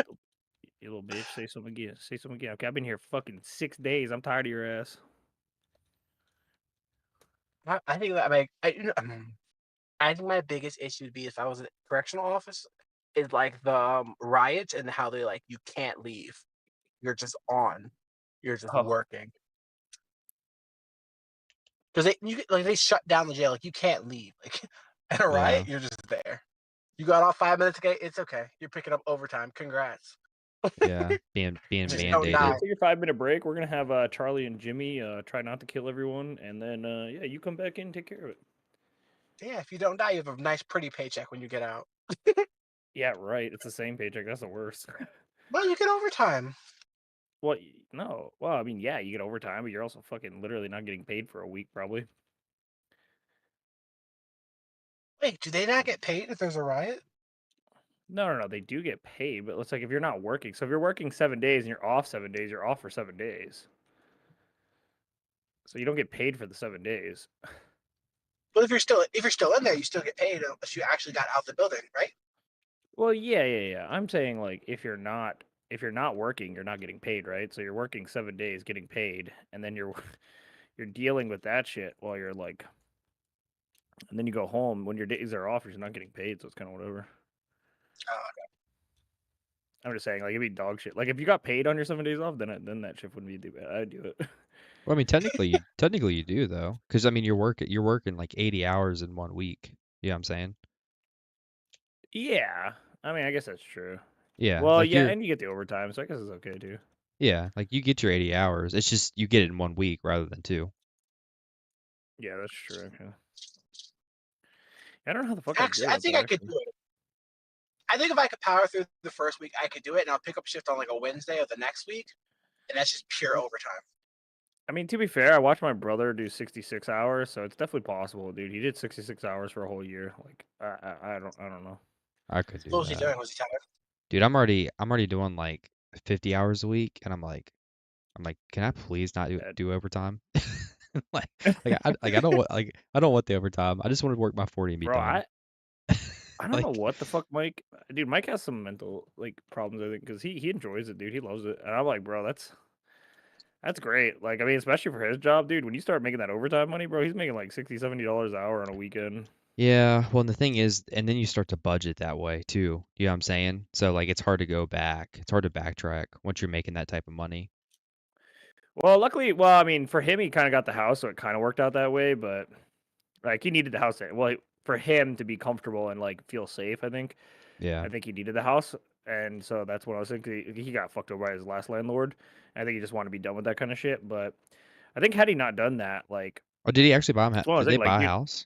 you little bitch. Say something again. Say something again. Okay, I've been here fucking 6 days. I'm tired of your ass. I think that I think my biggest issue would be if I was a correctional officer is like the riots and how they like you can't leave. You're just on. You're just Oh, working. Because they shut down the jail. Like you can't leave. Like at a riot, Yeah. you're just there. You got off 5 minutes ago. It's okay. You're picking up overtime. Congrats. Yeah, being Just yeah. don't Okay, die. mandated. take your 5 minute break. We're gonna have Charlie and Jimmy try not to kill everyone, and then yeah, you come back in and take care of it. Yeah, if you don't die, you have a nice, pretty paycheck when you get out. Yeah, right. It's the same paycheck. That's the worst. Well, you get overtime. Well, no. Well, I mean, yeah, you get overtime, but you're also fucking literally not getting paid for a week, probably. Wait, do they not get paid if there's a riot? No. They do get paid, but it's like if you're not working. So if you're working 7 days and you're off 7 days, you're off for 7 days. So you don't get paid for the 7 days. But if you're still in there, you still get paid unless you actually got out the building, right? Well, yeah. I'm saying like if you're not working, you're not getting paid, right? So you're working 7 days, getting paid, and then you're you're dealing with that shit while you're like, and then you go home when your days are off, you're not getting paid, so it's kind of whatever. I'm just saying, like, it'd be dog shit. Like, if you got paid on your 7 days off, then that shift wouldn't be too bad. I'd do it. Well, I mean technically you do though, because I mean you're working like 80 hours in 1 week. You know what I'm saying? Yeah, I mean, I guess that's true. Yeah, Well, like yeah, you're and you get the overtime, so I guess it's okay too. yeah, like you get your 80 hours. It's just you get it in 1 week rather than 2. Yeah, that's true. Okay. I don't know how the fuck I Actually, deal I with think that. I could do it. I think if I could power through the first week, I could do it, and I'll pick up shift on like a Wednesday of the next week, and that's just pure overtime. I mean, to be fair, I watched my brother do 66 hours, so it's definitely possible, dude. He did 66 hours for a whole year. Like, I don't know. I could do What was he that. doing? Was he tired? Dude, I'm already doing like 50 hours a week, and I'm like, can I please not That do overtime? I don't want the overtime. I just want to work my 40 and be Bro, done. I don't Like, know what the fuck, Mike. Dude, Mike has some mental like problems, I think, because he enjoys it, dude. He loves it, and I'm like, bro, that's great. Like, I mean, especially for his job, dude. When you start making that overtime money, bro, he's making like $60-$70 an hour on a weekend. yeah, well, and the thing is, and then you start to budget that way too. You know what I'm saying? So like, it's hard to go back. It's hard to backtrack once you're making that type of money. Well, luckily, well, I mean, for him, he kind of got the house, so it kind of worked out that way. But like, he needed the house. Well, for him to be comfortable and like feel safe, Yeah. I think he needed the house, and so that's what I was thinking. He got fucked over by his last landlord. I think he just wanted to be done with that kind of shit. But I think had he not done that, like, Oh, did he actually buy him? it's one of Did those they things, like, buy a dude, house?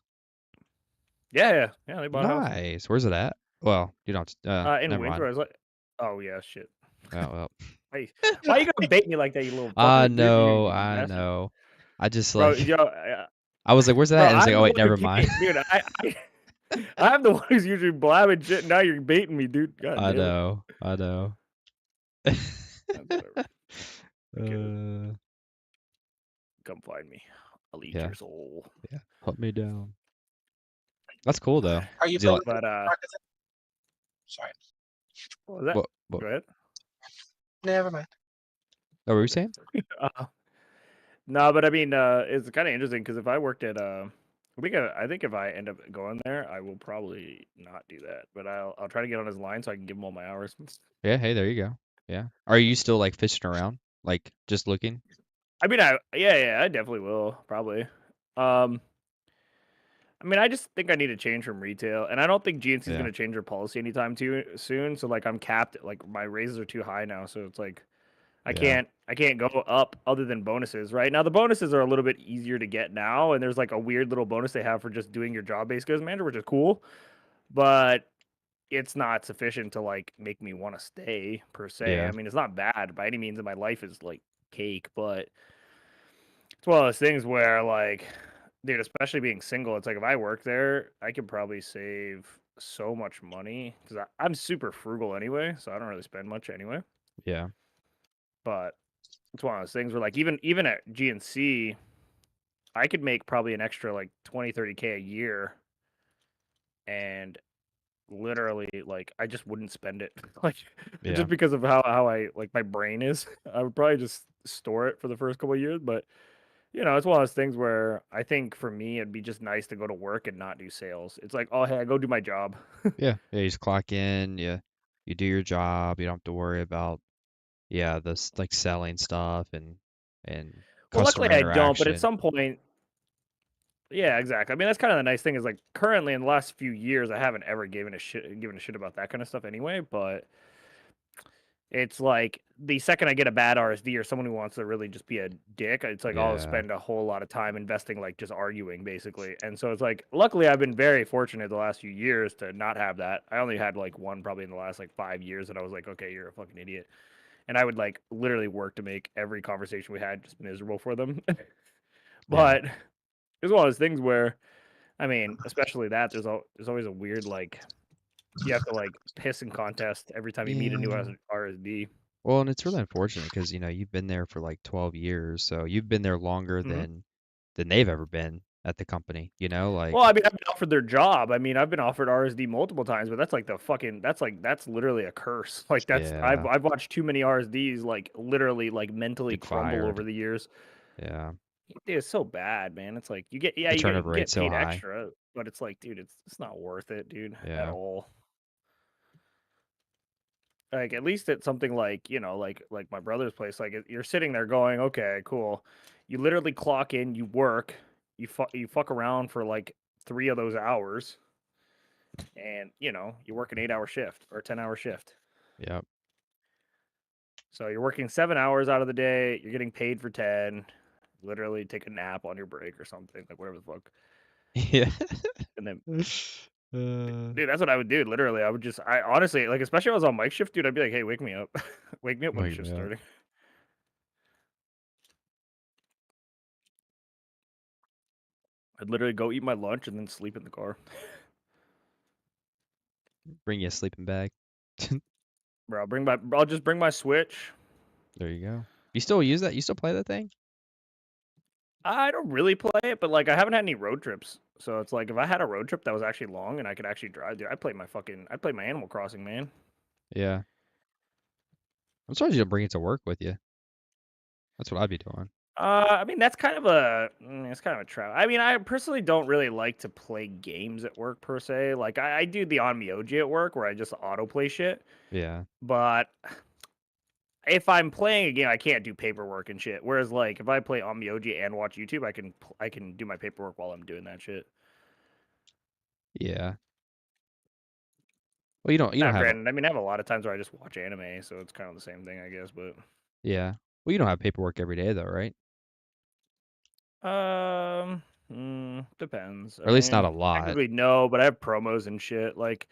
yeah, they bought a house Nice. Where's it at? Well, you don't. in Never Windsor. mind. I was like, oh yeah, shit. Oh well. Why, why you gonna bait me like that, you little fucker, dude? You I bastard, know. I just bro. like Yo, I was like, "Where's that?" bro, And it's like, I'm "Oh the wait, one who never keep mind." getting, dude. I'm the one who's usually blabbing shit. Now you're baiting me, dude. God I damn it. know. I know. That's whatever. Who cares? Uh, Come find me. I'll eat yeah, your soul. yeah. Put me down. That's cool though. Are you Is he like playing? But Sorry, what was that? what? Go ahead. never mind. Oh, what were you Okay. saying? No, but I mean, it's kind of interesting because if I worked at I think if I end up going there, I will probably not do that. But I'll try to get on his line so I can give him all my hours. Yeah. Hey, there you go. Yeah. Are you still like fishing around, like just looking? I mean, yeah, I definitely will probably. Um, I mean, I just think I need to change from retail, and I don't think GNC is Yeah. going to change their policy anytime too soon. So like, I'm capped. Like my raises are too high now, so it's like Yeah. I can't go up other than bonuses. Right now, the bonuses are a little bit easier to get now, and there's like a weird little bonus they have for just doing your job based goods manager, which is cool, but it's not sufficient to like make me want to stay per se. Yeah. I mean, it's not bad by any means, and my life is like cake, but it's one of those things where like, dude, especially being single, it's like if I work there, I could probably save so much money because I'm super frugal anyway, so I don't really spend much anyway. Yeah. But it's one of those things where like even at GNC, I could make probably an extra like 20-30K a year, and literally like I just wouldn't spend it like Yeah. just because of how I like my brain is. I would probably just store it for the first couple of years, but it's one of those things where I think for me it'd be just nice to go to work and not do sales. It's like, oh hey, I go do my job. Yeah. Yeah. You just clock in. You do your job. You don't have to worry about this like selling stuff and Well, luckily customer I don't, but at interaction. some point, yeah, exactly. I mean, that's kind of the nice thing is like currently in the last few years, I haven't ever given a shit about that kind of stuff anyway. But it's like the second I get a bad RSD or someone who wants to really just be a dick, it's like I'll Yeah. spend a whole lot of time investing, like just arguing basically. And so it's like, luckily, I've been very fortunate the last few years to not have that. I only had like one probably in the last like 5 years, and I was like, okay, you're a fucking idiot. And I would like literally work to make every conversation we had just miserable for them. Yeah. But it's one of those things where, I mean, especially that there's always a weird like you have to like piss in contest every time you meet a new Yeah. RSD. Well, and it's really unfortunate because you've been there for like 12 years, so you've been there longer Mhm. than they've ever been at the company, Well, like I mean, I've been offered their job. I mean, I've been offered RSD multiple times, but that's like that's literally a curse. Like that's yeah, I've watched too many RSDs like literally like mentally get crumble over fired. the years. Yeah. Dude, it's so bad, man. It's like The you turnover get rate's so paid high. extra, but it's like, dude, it's not worth it, dude, at Yeah. all. Like at least at something like like my brother's place, like you're sitting there going, okay, cool. You literally clock in, you work, you fuck around for like 3 of those hours, and you work an 8 hour shift or a 10 hour shift. Yep. So you're working 7 hours out of the day. You're getting paid for 10. Literally take a nap on your break or something, like whatever the fuck. Yeah. And then, Uh, dude, that's what I would do. Literally, I honestly, like, especially if I was on Mike's shift, dude, I'd be like, hey, wake me up. Wake me up when the wake shift's me up. starting. I'd literally go eat my lunch and then sleep in the car. Bring you a sleeping bag. Bro, I'll just bring my Switch. There you go. You still use that? You still play that thing? I don't really play it, but like I haven't had any road trips. So it's like if I had a road trip that was actually long and I could actually drive, dude, I play my Animal Crossing, man. Yeah. I'm surprised you don't bring it to work with you. That's what I'd be doing. I mean that's kind of a trap. I mean, I personally don't really like to play games at work per se. Like I do the on Myoji at work where I just autoplay shit. Yeah. But if I'm playing a game, I can't do paperwork and shit. Whereas like if I play on Myoji and watch YouTube, I can do my paperwork while I'm doing that shit. Yeah. Well, you Now, don't have granted, I mean, I have a lot of times where I just watch anime, so it's kind of the same thing, I guess. But yeah. Well, you don't have paperwork every day though, right? depends. I Or at least not a mean, lot. technically no, but I have promos and shit. Like,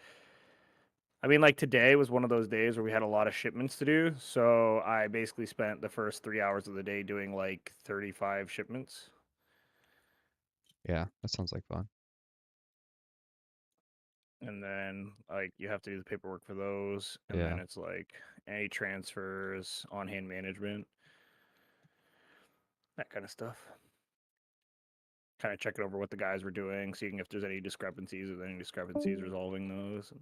I mean, like today was one of those days where we had a lot of shipments to do, so I basically spent the first 3 hours of the day doing like 35 shipments. Yeah, that sounds like fun. And then like you have to do the paperwork for those, and Yeah. then it's like any transfers, on hand management, that kind of stuff. Kind of checking over what the guys were doing, seeing if there's any discrepancies, resolving those, and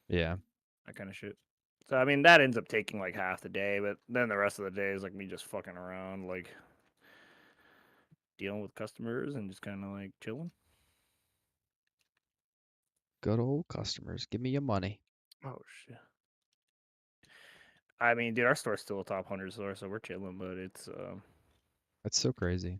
Yeah. that kind of shit. So I mean that ends up taking like half the day, but then the rest of the day is like me just fucking around, like dealing with customers and just kind of like chilling. Good old customers. Give me your money. Oh shit. I mean, dude, our store's still a top 100 store, so we're chilling, but it's That's so crazy.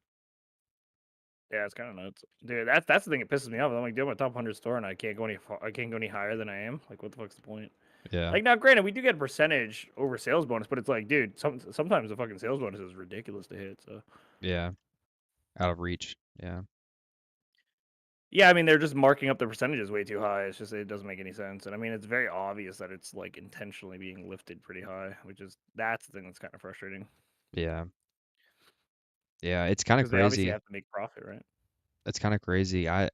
yeah, it's kind of nuts, dude. That's the thing that pisses me off. I'm like, dude, I'm a top 100 store, and I can't go any higher than I am. Like, what the fuck's the point? Yeah. Like, now, granted, we do get a percentage over sales bonus, but it's like, dude, sometimes the fucking sales bonus is ridiculous to hit. So Yeah. Out of reach. Yeah. yeah, I mean, they're just marking up the percentages way too high. It's just it doesn't make any sense, and I mean, it's very obvious that it's like intentionally being lifted pretty high, which is that's the thing that's kind of frustrating Yeah. Yeah. It's kind of because they obviously crazy. have to make profit, right? It's kind of crazy. I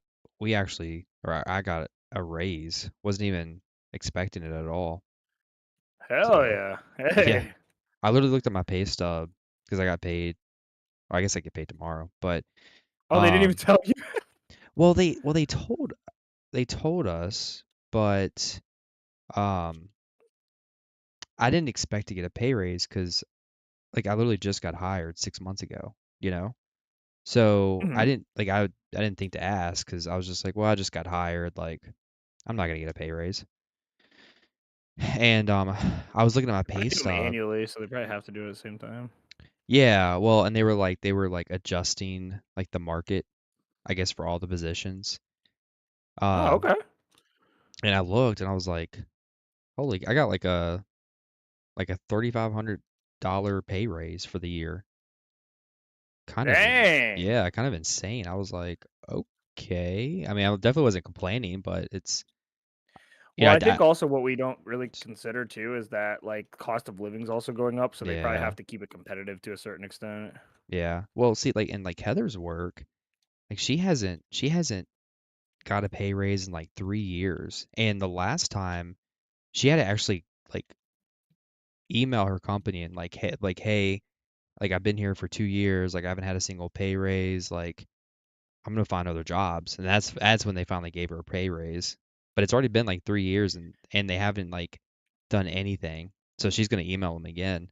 got a raise. Wasn't even expecting it at all. Hell So, yeah, yeah. hey. I literally looked at my pay stub because I got paid. Or I guess I get paid tomorrow. But Oh, they didn't even tell you. they told us, but um I didn't expect to get a pay raise because like I literally just got hired 6 months ago, you know? So Mhm. I didn't think to ask because I was just like, well, I just got hired, like I'm not gonna get a pay raise. And I was looking at my They probably pay do them stub. annually, so they probably have to do it at the same time. Yeah, well, and they were like adjusting like the market, I guess, for all the positions. Oh, Um, okay. and I looked and I was like, holy, I got like a $3,500 pay raise for the year. Dang. Yeah, kind of insane. I was like, okay. I mean, I definitely wasn't complaining, but it's Well, yeah, I think also what we don't really consider too is that like cost of living's also going up, so they probably yeah, have to keep it competitive to a certain extent. yeah. Well, see, like in like Heather's work, like she hasn't got a pay raise in like 3 years, and the last time she had to actually like email her company and hey, like I've been here for 2 years, like I haven't had a single pay raise, like I'm gonna find other jobs, and that's when they finally gave her a pay raise. But it's already been like 3 years, and they haven't like done anything. So she's gonna email them again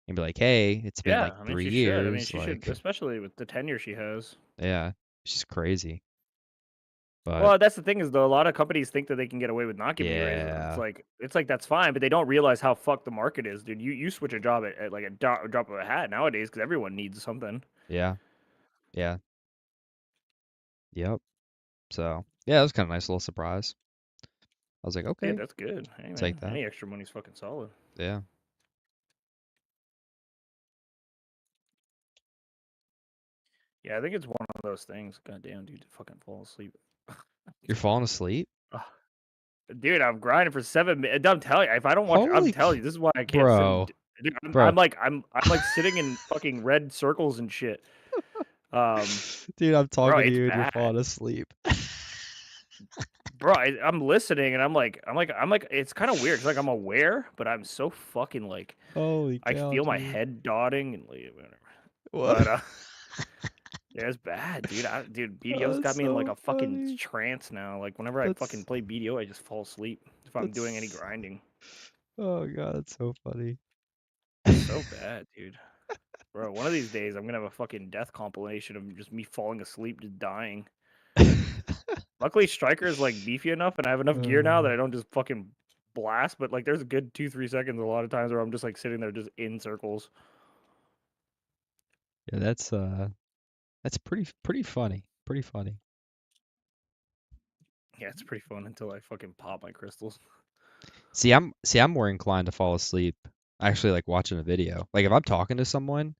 and be like, "Hey, it's been Yeah, like I mean three she should. I mean years. she should, Like, especially with the tenure she has. yeah, she's crazy." But Well, that's the thing is though, a lot of companies think that they can get away with not giving you raises. yeah, It's like that's fine, but they don't realize how fucked the market is, dude. You switch a job at like a drop of a hat nowadays because everyone needs something. yeah, yeah, yep. So yeah, it was kind of a nice little surprise. I was like, Dude, okay, that's good. Hey take man, that. any extra money's fucking solid. Yeah, Yeah, I think it's one of those things. God damn, dude, to fucking fall asleep. you're falling asleep. Ugh. Dude, I'm grinding for 7 minutes. I'm telling you, if I don't watch, I'm Holy, telling you, this is why I can't sit. bro, Dude, bro. I'm like sitting in fucking red circles and shit. Dude, I'm Bro, talking to it's you and you're bad. falling asleep. Bro, I'm listening and I'm like, it's kind of weird. It's like I'm aware, but I'm so fucking like, Holy I cow, feel my dude. head dotting and like, whatever. What? But Yeah, it's bad, dude. Dude, Oh, BDO's got that's me in like so a fucking funny. trance now. Like whenever I fucking That's play BDO, I just fall asleep if I'm doing any that's grinding. oh god, that's so funny. It's so bad, dude. Bro, one of these days I'm gonna have a fucking death compilation of just me falling asleep, just dying. Luckily, Striker is like beefy enough, and I have enough gear now that I don't just fucking blast. But like, there's a good 2-3 seconds a lot of times where I'm just like sitting there just in circles. Yeah, that's pretty funny. Pretty funny. Yeah, it's pretty fun until I fucking pop my crystals. See, I'm more inclined to fall asleep actually like watching a video. Like if I'm talking to someone,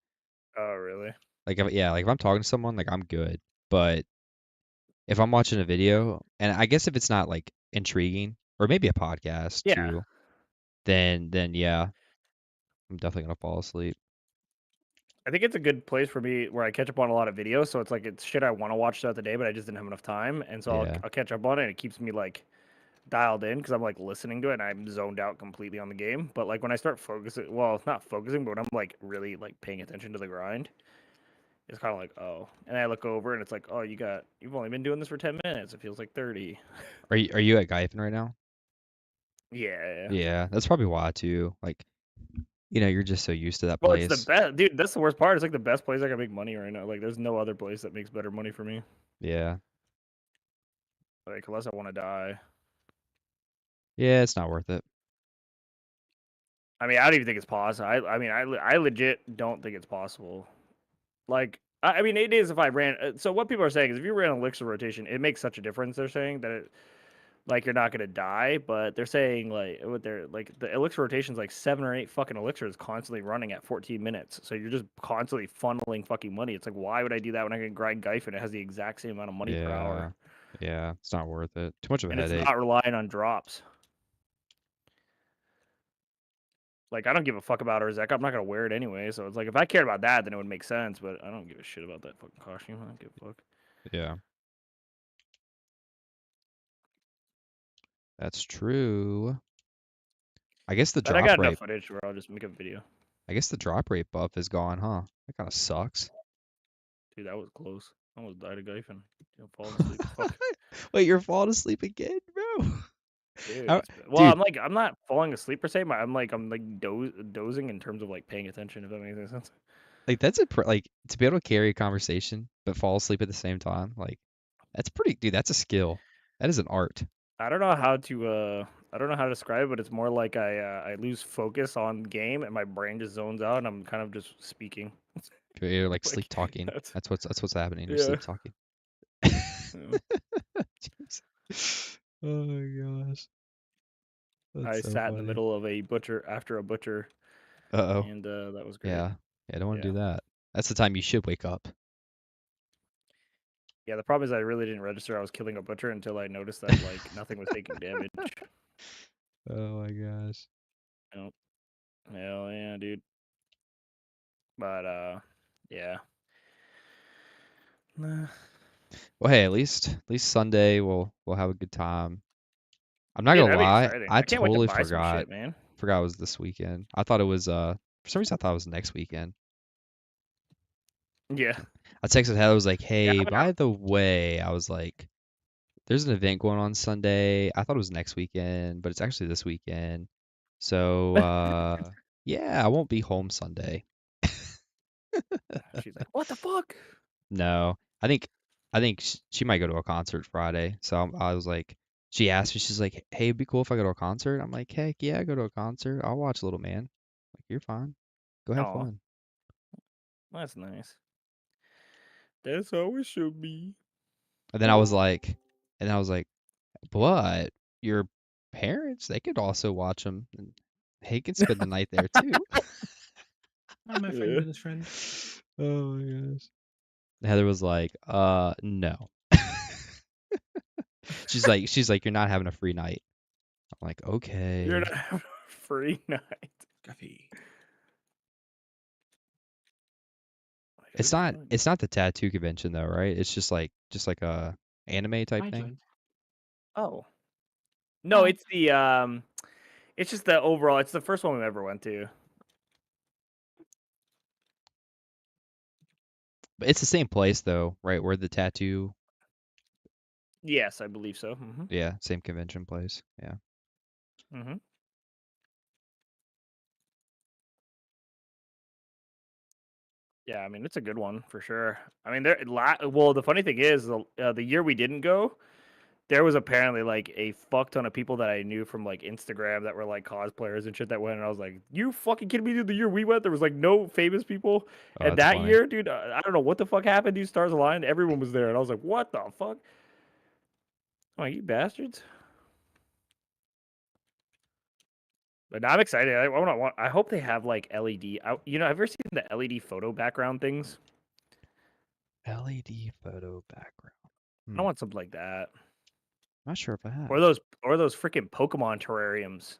Oh, really? like if I'm talking to someone, like I'm good. But if I'm watching a video, and I guess if it's not like intriguing or maybe a podcast Yeah. too, then yeah, I'm definitely gonna fall asleep. I think it's a good place for me where I catch up on a lot of videos. So it's like it's shit I want to watch throughout the day, but I just didn't have enough time. And so Yeah. I'll catch up on it, and it keeps me like dialed in because I'm like listening to it and I'm zoned out completely on the game. But like when I start focusing, well, not focusing, but when I'm like really like paying attention to the grind, it's kind of like, oh. And I look over and it's like, oh, you've only been doing this for 10 minutes. It feels like 30. Are you at Gaifen right now? Yeah. Yeah, that's probably why too. Like, you're just so used to that Well, it's the place. best, dude. That's the worst part. It's like the best place I can make money right now. Like, there's no other place that makes better money for me. Yeah. Like, unless I want to die. Yeah, it's not worth it. I mean, I don't even think it's possible. I legit don't think it's possible. Like, I mean, it is if I ran. So what people are saying is, if you ran elixir rotation, it makes such a difference. They're saying that it, like, you're not gonna die, but they're saying like what they're like the elixir rotation's like 7 or 8 fucking elixirs constantly running at 14 minutes. So you're just constantly funneling fucking money. It's like, why would I do that when I can grind Gaifen? It has the exact same amount of money per hour, Yeah. Yeah, it's not worth it. Too much of a and it's headache. not relying on drops. Like, I don't give a fuck about Urzek. I'm not gonna wear it anyway. So it's like, if I cared about that, then it would make sense. But I don't give a shit about that fucking costume. I don't give a fuck. Yeah, that's true. I guess the But I drop got enough rate, footage where I'll just make a video. I guess the drop rate buff is gone, huh? That kind of sucks. Dude, that was close. I almost died of Gaifen. Falling asleep as fuck. Wait, you're falling asleep again, bro? Dude, How, it's well, dude, I'm not falling asleep per se. But I'm like dozing in terms of like paying attention. If that makes any sense. like that's like to be able to carry a conversation but fall asleep at the same time, like that's pretty, dude. That's a skill. That is an art. I don't know how to I don't know how to describe it, but it's more like I lose focus on game and my brain just zones out and I'm kind of just speaking. You're like sleep Like talking. that's That's what's happening. You're yeah. sleep talking. Yeah. Jeez. Oh my gosh. I That's so sat in the funny. middle of a butcher after a butcher, Uh-oh. and that was great. Yeah. Yeah, I don't want to Yeah. do that. That's the time you should wake up. Yeah, the problem is I really didn't register I was killing a butcher until I noticed that like nothing was taking damage. Oh my gosh. Nope. Hell yeah, dude. But yeah. Nah. Well, hey, at least Sunday we'll have a good time. I'm not Dude, gonna that'd be lie, exciting. I I can't wait to totally buy some forgot shit, man. forgot it was this weekend. I thought it was for some reason I thought it was next weekend. Yeah. I texted Heather, I was like, Yeah, "Hey, by the way," I was like, "there's an event going on Sunday. I thought it was next weekend, but it's actually this weekend. So, yeah, I won't be home Sunday." she's like, what the fuck? No, I think she might go to a concert Friday. So I was like, she asked me, she's like, "Hey, it'd be cool if I go to a concert." I'm like, "Heck yeah, go to a concert. I'll watch Little Man." Like, you're fine. Go have Oh, fun. that's nice. That's how it should be. And then I was like, "But your parents, they could also watch them. And they could spend the night there too." I'm my friend Yeah. with his friend. Oh my gosh. Heather was like, no." She's like, "You're not having a free night." I'm like, You're "Okay." not having a free night. Coffee. Like, It's okay, not fine. it's not the tattoo convention though, right? It's just like a anime type I thing. joined. Oh. No, Oh. it's the it's just the overall, it's the first one we ever went to. But it's the same place though, right? Where the tattoo, Yes, I believe so. yeah, same convention place. Yeah. Mm-hmm. Yeah, I mean it's a good one for sure. I mean, well, the funny thing is, the year we didn't go, there was apparently like a fuck ton of people that I knew from like Instagram that were like cosplayers and shit that went, and I was like, "You fucking kidding me?" Dude, the year we went, there was like no famous people, Oh, and that's that funny. year, dude, I don't know what the fuck happened. These stars aligned, everyone was there, and I was like, "What the fuck?" I'm like, you bastards. But now I'm excited. I hope they have like LED. Have you ever seen the LED photo background things? LED photo background. I want something like that. Not sure if I have. Or those freaking Pokemon terrariums.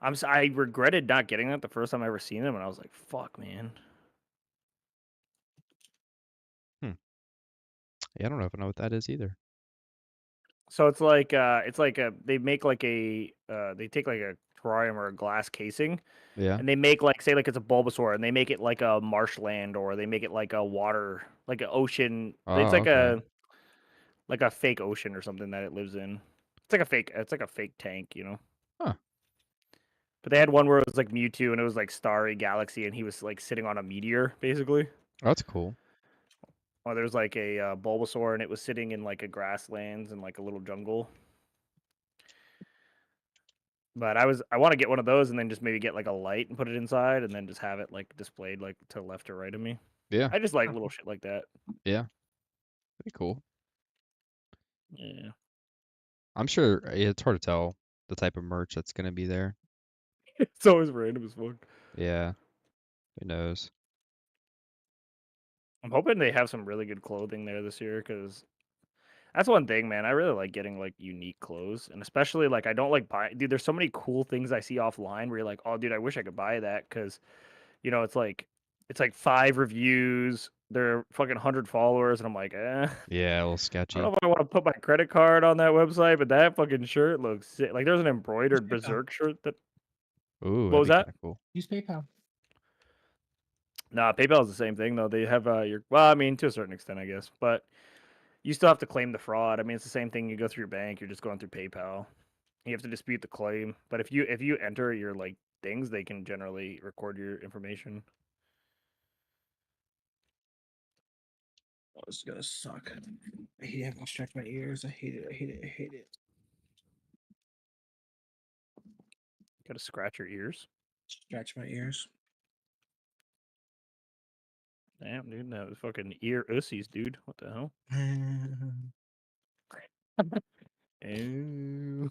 I regretted not getting that the first time I ever seen them, and I was like, "Fuck, man." Yeah, I don't know if I know what that is either. So it's like they make like they take like a terrarium or a glass casing, Yeah. and they make like say like it's a Bulbasaur, and they make it like a marshland, or they make it like a water, like an ocean. It's Oh, okay. like a fake ocean or something that it lives in. It's like a fake tank, you know. Huh. But they had one where it was like Mewtwo, and it was like Starry Galaxy, and he was like sitting on a meteor, basically. Oh, that's cool. Or there's like a Bulbasaur, and it was sitting in like a grasslands and like a little jungle. But I want to get one of those, and then just maybe get like a light and put it inside, and then just have it like displayed like to left or right of me. Yeah. I just like little shit like that. Yeah. Pretty cool. Yeah. I'm sure it's hard to tell the type of merch that's gonna be there. It's always random as fuck. Yeah. Who knows? I'm hoping they have some really good clothing there this year, because that's one thing, man. I really like getting like unique clothes, and especially like I don't like buy. Dude, there's so many cool things I see offline where you're like, oh, dude, I wish I could buy that, because it's like 5 reviews. They're fucking 100 followers, and I'm like, Yeah, a little I sketchy. don't know if I want to put my credit card on that website, but that fucking shirt looks sick. Like there's an embroidered Berserk shirt that. Ooh, What that'd was be that? kind of cool. Use PayPal. Nah, PayPal is the same thing though. They have your well, I mean, to a certain extent, I guess, but you still have to claim the fraud. I mean, it's the same thing. You go through your bank, you're just going through PayPal. You have to dispute the claim, but if you enter your like things, they can generally record your information. Oh, this is gonna suck. I hate having to stretch my ears. I hate it. I hate it. I hate it. Got to scratch your ears. Stretch my ears. Damn, dude, that was fucking ear ussies, dude. What the hell? Ew.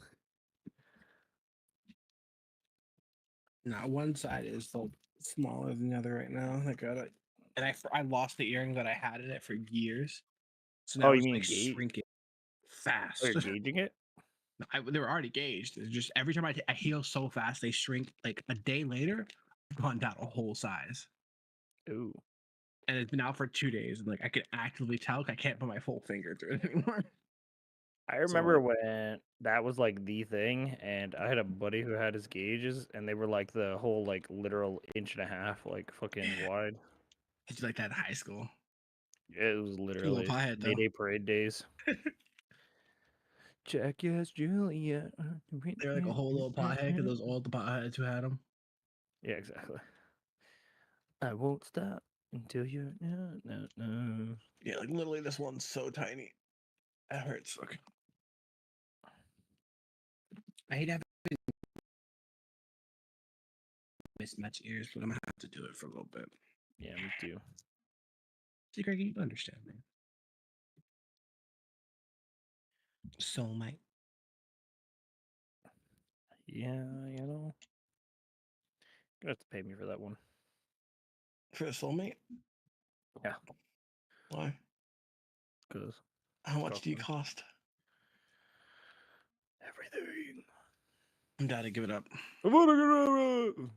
Now one side is like smaller than the other right now. I got it, and I lost the earring that I had in it for years. So Oh, now you it's mean like shrinking Oh, fast. you're gauging it? They were already gauged. It's just every time I heal so fast, they shrink. Like a day later, I've gone down a whole size. Ooh. And it's been out for 2 days, and like I can actively tell I can't put my full finger through it anymore. I remember when that was like the thing, and I had a buddy who had his gauges, and they were like the whole like literal inch and a half, like fucking wide. It's like that in high school. It was Cool literally little pothead though. Mayday Parade days. Check yes, Julia. They're like a whole little pothead because those old potheads who had them. Yeah, exactly. I won't stop until you're no. Yeah, like literally this one's so tiny. That hurts. Okay. I hate having mismatched ears, but I'm gonna have to do it for a little bit. Yeah, me too. See, Greg, you understand, man. Soulmate. Yeah, you know. Gonna have to pay me for that one. For a soulmate? Yeah. Why? Because How much do you cost? everything. I'm down to give it up. I wanna get out.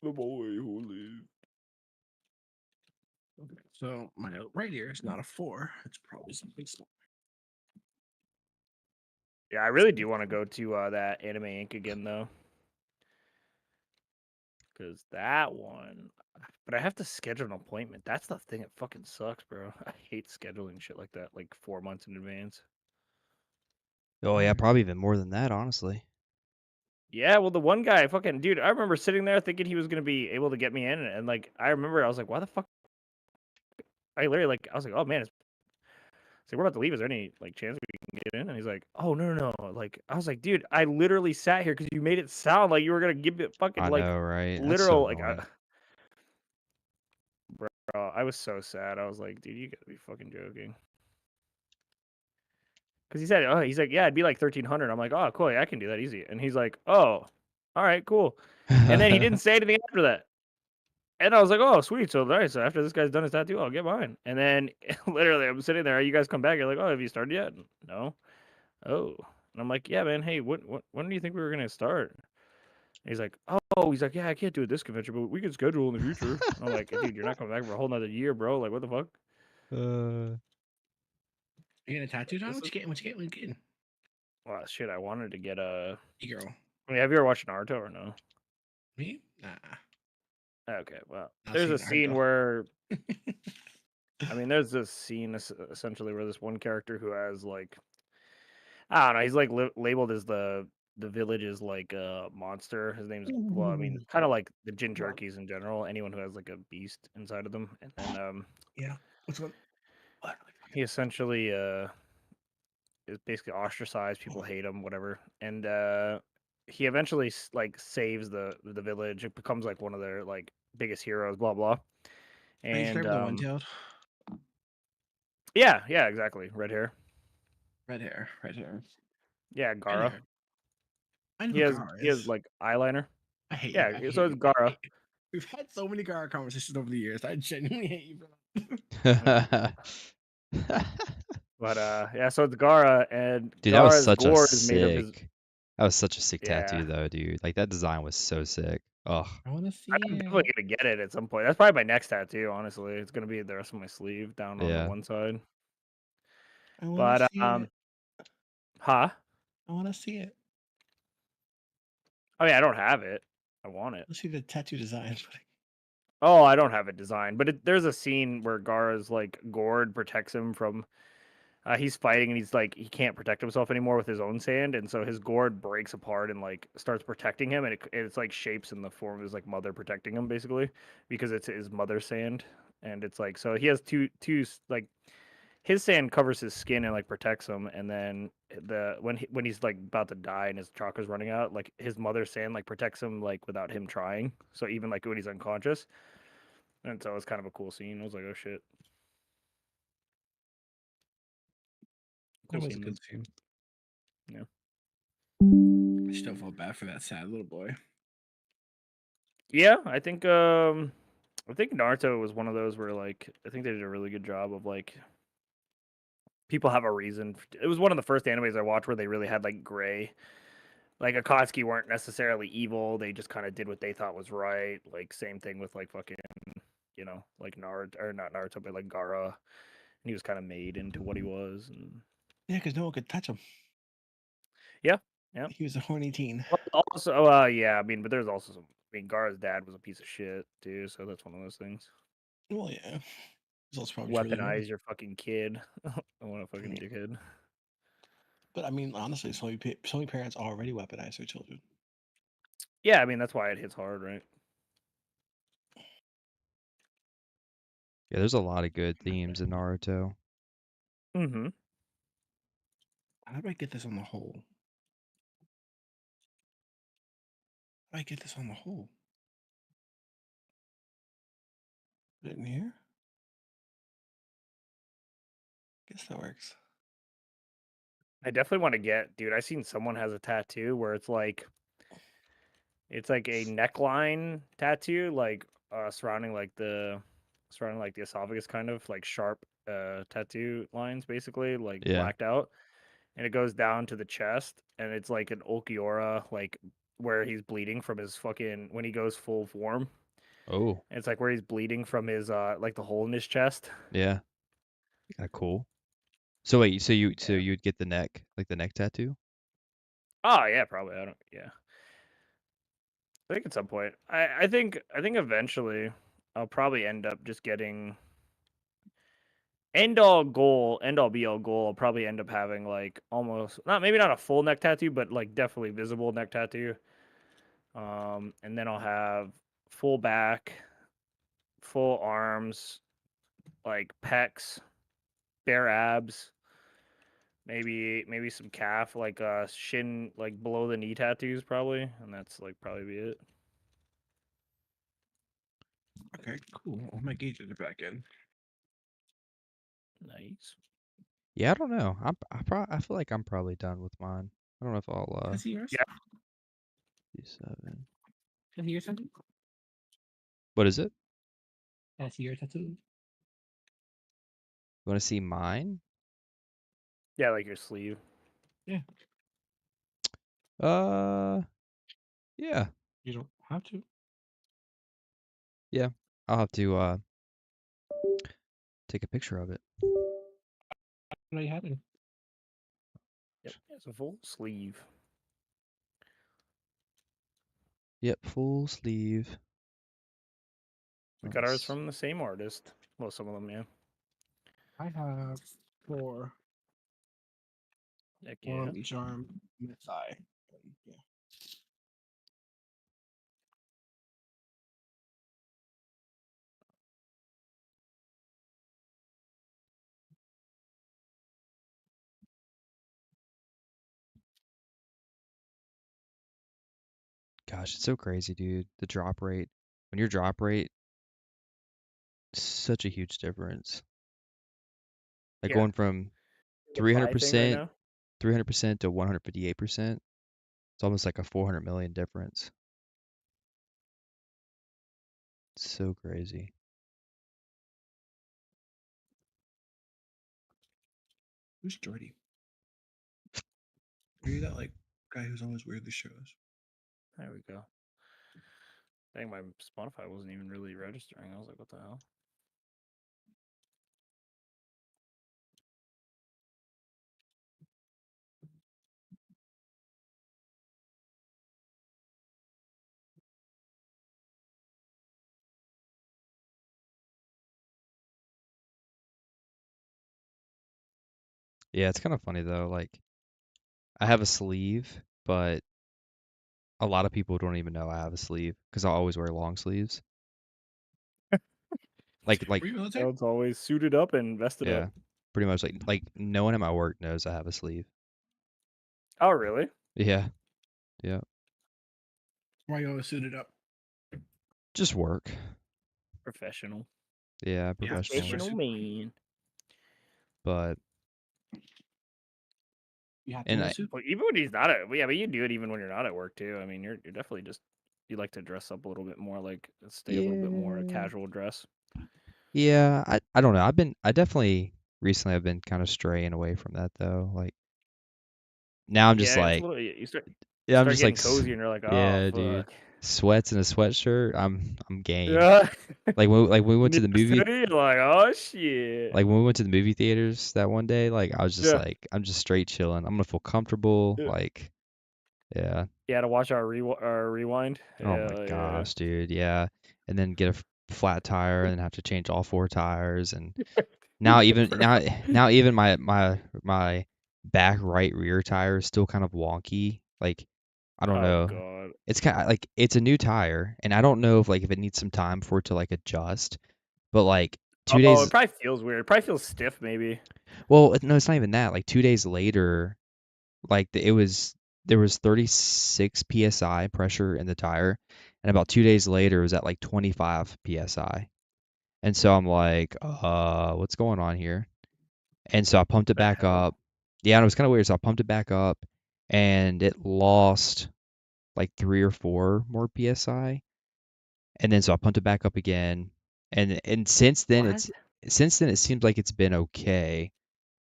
The boy who lived. Okay, so my right ear is not a 4. It's probably something small. Yeah, I really do want to go to that Anime Inc. again though. because that one. But I have to schedule an appointment. That's the thing. It fucking sucks, bro. I hate scheduling shit like that, like 4 months in advance. Oh yeah, probably even more than that, honestly. Yeah, well, the one guy, fucking dude, I remember sitting there thinking he was gonna be able to get me in, and like I remember I was like, why the fuck? I literally like I was like, oh man, so we're about to leave. Is there any like chance we can get in? And he's like, oh no. Like I was like, dude, I literally sat here because you made it sound like you were gonna give it fucking I like know, right? That's so literal like. annoying. Bro, I was so sad. I was like, dude, you gotta be fucking joking. Because he said, oh, he's like, yeah, it'd be like 1,300. I'm like, oh, cool, yeah, I can do that easy. And he's like, oh, all right, cool. And then he didn't say anything after that. And I was like, oh, sweet. So, all right, so after this guy's done his tattoo, I'll get mine. And then literally, I'm sitting there. You guys come back. You're like, oh, have you started yet? No. Oh. And I'm like, yeah, man. Hey, when do you think we were gonna start? And he's like, oh, he's like, yeah, I can't do it this convention, but we can schedule in the future. And I'm like, dude, you're not coming back for a whole nother year, bro. Like, what the fuck? You getting a tattoo, John? This What you is- getting? What you getting? What you getting? Well, shit, I wanted to get a. Girl. I mean, have you ever watched Naruto or no? Me? Nah. Okay, well, I've there's seen a scene Naruto. where I mean, there's this scene essentially where this one character who has like I don't know, he's like labeled as the village's like monster. His name's well, I mean, kind of like the Jin Jerkies in general. Anyone who has like a beast inside of them, and then Yeah. What's going? What? he essentially is basically ostracized. People hate him, whatever, and he eventually like saves the village. It becomes like one of their like biggest heroes. Blah blah. He's And the one-tailed. yeah, exactly. Red hair. Red hair. Red hair. Yeah, Red Gara. hair. I know He who has Gara he has is. like eyeliner. I hate Yeah, you. I hate so it's you. Gara. I hate you. We've had so many Gara conversations over the years. I genuinely hate you, bro. But yeah, so it's Gara, and Dude, that was Gara's such a gourd is made of his. sick. That was such a sick Yeah, tattoo, though, dude. Like that design was so sick. Ugh. I want to see I'm it. definitely gonna get it at some point. That's probably my next tattoo. Honestly, it's gonna be the rest of my sleeve down on the Yeah. one side. I want But to see it. huh? I want to see it. I mean, I don't have it. I want it. Let's see the tattoo design. Oh, I don't have it designed, but there's a scene where Gara's like gourd protects him from. He's fighting and he's like he can't protect himself anymore with his own sand, and so his gourd breaks apart and like starts protecting him, and it's like shapes in the form of his like mother protecting him basically because it's his mother's sand, and it's like so he has two like his sand covers his skin and like protects him, and then when he's like about to die and his chakra's running out, like his mother's sand like protects him like without him trying, so even like when he's unconscious, and so it's kind of a cool scene. I was like, oh shit. That was a good scene. Yeah. I still felt bad for that sad little boy. Yeah, I think Naruto was one of those where like I think they did a really good job of like people have a reason. It was one of the first animes I watched where they really had like gray. Like Akatsuki weren't necessarily evil. They just kind of did what they thought was right. Like same thing with like fucking, like Naruto or not Naruto, but like Gara. And he was kind of made into what he was. And Yeah, because no one could touch him. yeah. He was a horny teen. Well, also, yeah. I mean, but there's also some. I mean, Gara's dad was a piece of shit too, so that's one of those things. Well, yeah. He's also probably really Weaponize annoying. your fucking kid. I want a fucking dickhead. But I mean, honestly, so many parents already weaponize their children. Yeah, I mean that's why it hits hard, right? Yeah, there's a lot of good themes in Naruto. Mm-hmm. How do I get this on the whole? How do I get this on the whole? Put it in here? Guess that works. I definitely want to get, dude. I seen someone has a tattoo where it's like a neckline tattoo, like surrounding the esophagus, kind of like sharp tattoo lines, basically like Yeah. blacked out, and it goes down to the chest, and it's like an Ulquiorra, like where he's bleeding from his fucking when he goes full form. Oh, And it's like where he's bleeding from his like the hole in his chest. yeah. Kind of cool. So wait, so Yeah. you'd get the neck tattoo? Oh yeah, probably. I don't. Yeah. I think at some point. I think eventually I'll probably end up just getting end all be all goal. I'll probably end up having like almost maybe not a full neck tattoo, but like definitely visible neck tattoo. And then I'll have full back, full arms, like pecs, bare abs, maybe some calf, like shin, like below the knee tattoos probably, and that's like probably be it. Okay, cool. All my gauges are back in. Nice. Yeah, I don't know. I feel like I'm probably done with mine. I don't know if Can I'll I see yours? Yeah. do 7. Can I see your tattoo? What is it? Can I see your tattoo? You want to see mine? Yeah, like your sleeve. Uh, yeah, You don't have to. yeah. I'll have to take a picture of it. What are you having? Yep, it's a full sleeve. Yep, full sleeve. We got ours Let's- from the same artist. Well, some of them, yeah. I have 4. Heck One yeah. on each arm, and a thigh. Yeah. Gosh, it's so crazy, dude. The drop rate. When your drop rate, such a huge difference. Like Yeah. going from The pie thing right 300%, now. 300% to 158%. It's almost like a 400 million difference. It's so crazy. Who's Jordy? Are you that like guy who's always weirdly shows? There we go. Dang, my Spotify wasn't even really registering. I was like, what the hell? Yeah, it's kind of funny though. Like, I have a sleeve, but a lot of people don't even know I have a sleeve because I always wear long sleeves. Like, Were you military? It's always suited up and vested yeah, up. pretty much like no one at my work knows I have a sleeve. Oh, really? Yeah, yeah, Why are you always suited up? just work. Professional. Yeah, Yeah, professional. Professional man. But You have to and wear I a suit. Well, even when he's not at, yeah, but you do it even when you're not at work too. I mean, you're definitely just you like to dress up a little bit more, like stay a little bit more yeah, casual dress. yeah. I don't know. I definitely recently I've been kind of straying away from that though. Like now I'm just Yeah, it's a like, little. You start yeah, I'm just getting like, cozy, and you're like, oh yeah, dude. fuck. Sweats and a sweatshirt. I'm game. Yeah. Like when we You went to need the to movie, say, you're like, oh shit. like when we went to the movie theaters that one day, like I was just Yeah. like, I'm just straight chilling. I'm gonna feel comfortable. Yeah. Like, yeah. Yeah, to watch our rewind. Oh my Yeah. gosh, dude. Yeah. And then get a flat tire and then have to change all 4 tires. And now even now even my back right rear tire is still kind of wonky. Like I don't Oh know. god. It's kind of like it's a new tire, and I don't know if it needs some time for it to like adjust. But like two Oh, it days, probably feels weird. It probably feels stiff, maybe. well, no, it's not even that. Like 2 days later, like there was 36 psi pressure in the tire, and about 2 days later it was at like 25 psi. And so I'm like, what's going on here? And so I pumped it The back hell? up. Yeah, and it was kind of weird. So I pumped it back up, and it lost like 3 or 4 more psi. And then so I pumped it back up again, and What? since then it seems like it's been okay.